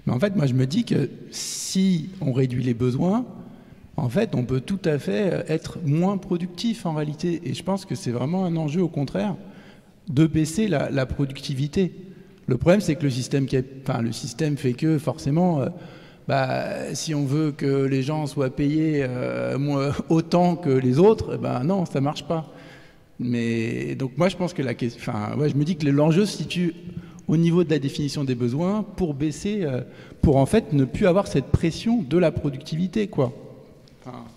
Mais en fait, moi, je me dis que si on réduit les besoins, en fait, on peut tout à fait être moins productif en réalité. Et je pense que c'est vraiment un enjeu, au contraire, de baisser la productivité. Le problème, c'est que le système fait que forcément, si on veut que les gens soient payés autant que les autres, non, ça marche pas. Mais donc moi, je pense que je me dis que l'enjeu se situe au niveau de la définition des besoins pour baisser, pour en fait ne plus avoir cette pression de la productivité, quoi.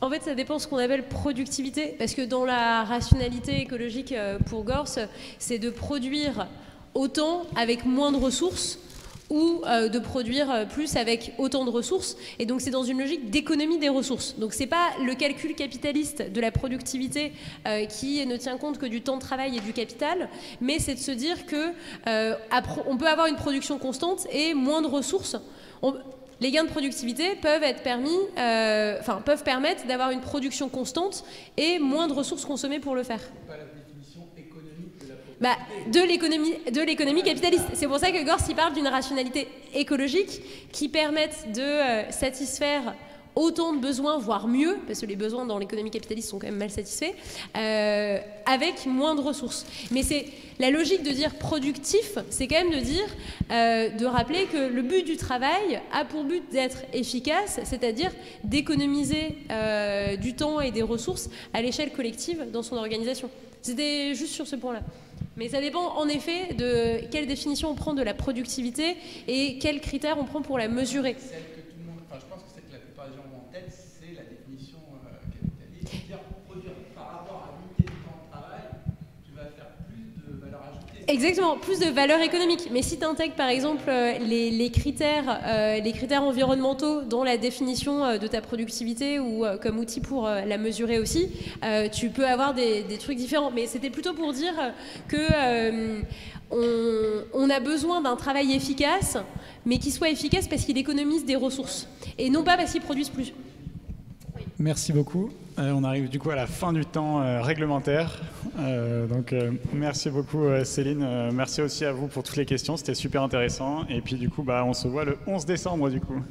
En fait, ça dépend de ce qu'on appelle productivité, parce que dans la rationalité écologique pour Gors, c'est de produire autant avec moins de ressources ou de produire plus avec autant de ressources. Et donc c'est dans une logique d'économie des ressources. Donc c'est pas le calcul capitaliste de la productivité qui ne tient compte que du temps de travail et du capital, mais c'est de se dire que on peut avoir une production constante et moins de ressources. Les gains de productivité peuvent peuvent permettre d'avoir une production constante et moins de ressources consommées pour le faire. De l'économie capitaliste. C'est pour ça que Gors y parle d'une rationalité écologique qui permette de satisfaire autant de besoins, voire mieux, parce que les besoins dans l'économie capitaliste sont quand même mal satisfaits, avec moins de ressources. Mais c'est la logique de dire productif, c'est quand même de dire, de rappeler que le but du travail a pour but d'être efficace, c'est-à-dire d'économiser du temps et des ressources à l'échelle collective dans son organisation. C'était juste sur ce point-là. Mais ça dépend en effet de quelle définition on prend de la productivité et quels critères on prend pour la mesurer. Celle que tout le monde, je pense que celle que la plupart des gens ont en tête, c'est la définition capitaliste. C'est-à-dire produire par rapport à l'unité de temps de travail, tu vas faire plus de valeur ajoutée. Exactement, plus de valeur économique. Mais si tu intègres par exemple les critères environnementaux dans la définition de ta productivité ou comme outil pour la mesurer aussi, tu peux avoir des trucs différents. Mais c'était plutôt pour dire que on a besoin d'un travail efficace, mais qui soit efficace parce qu'il économise des ressources et non pas parce qu'il produise plus. Merci beaucoup. On arrive du coup à la fin du temps réglementaire. Merci beaucoup Céline. Merci aussi à vous pour toutes les questions. C'était super intéressant. Et puis du coup, on se voit le 11 décembre du coup.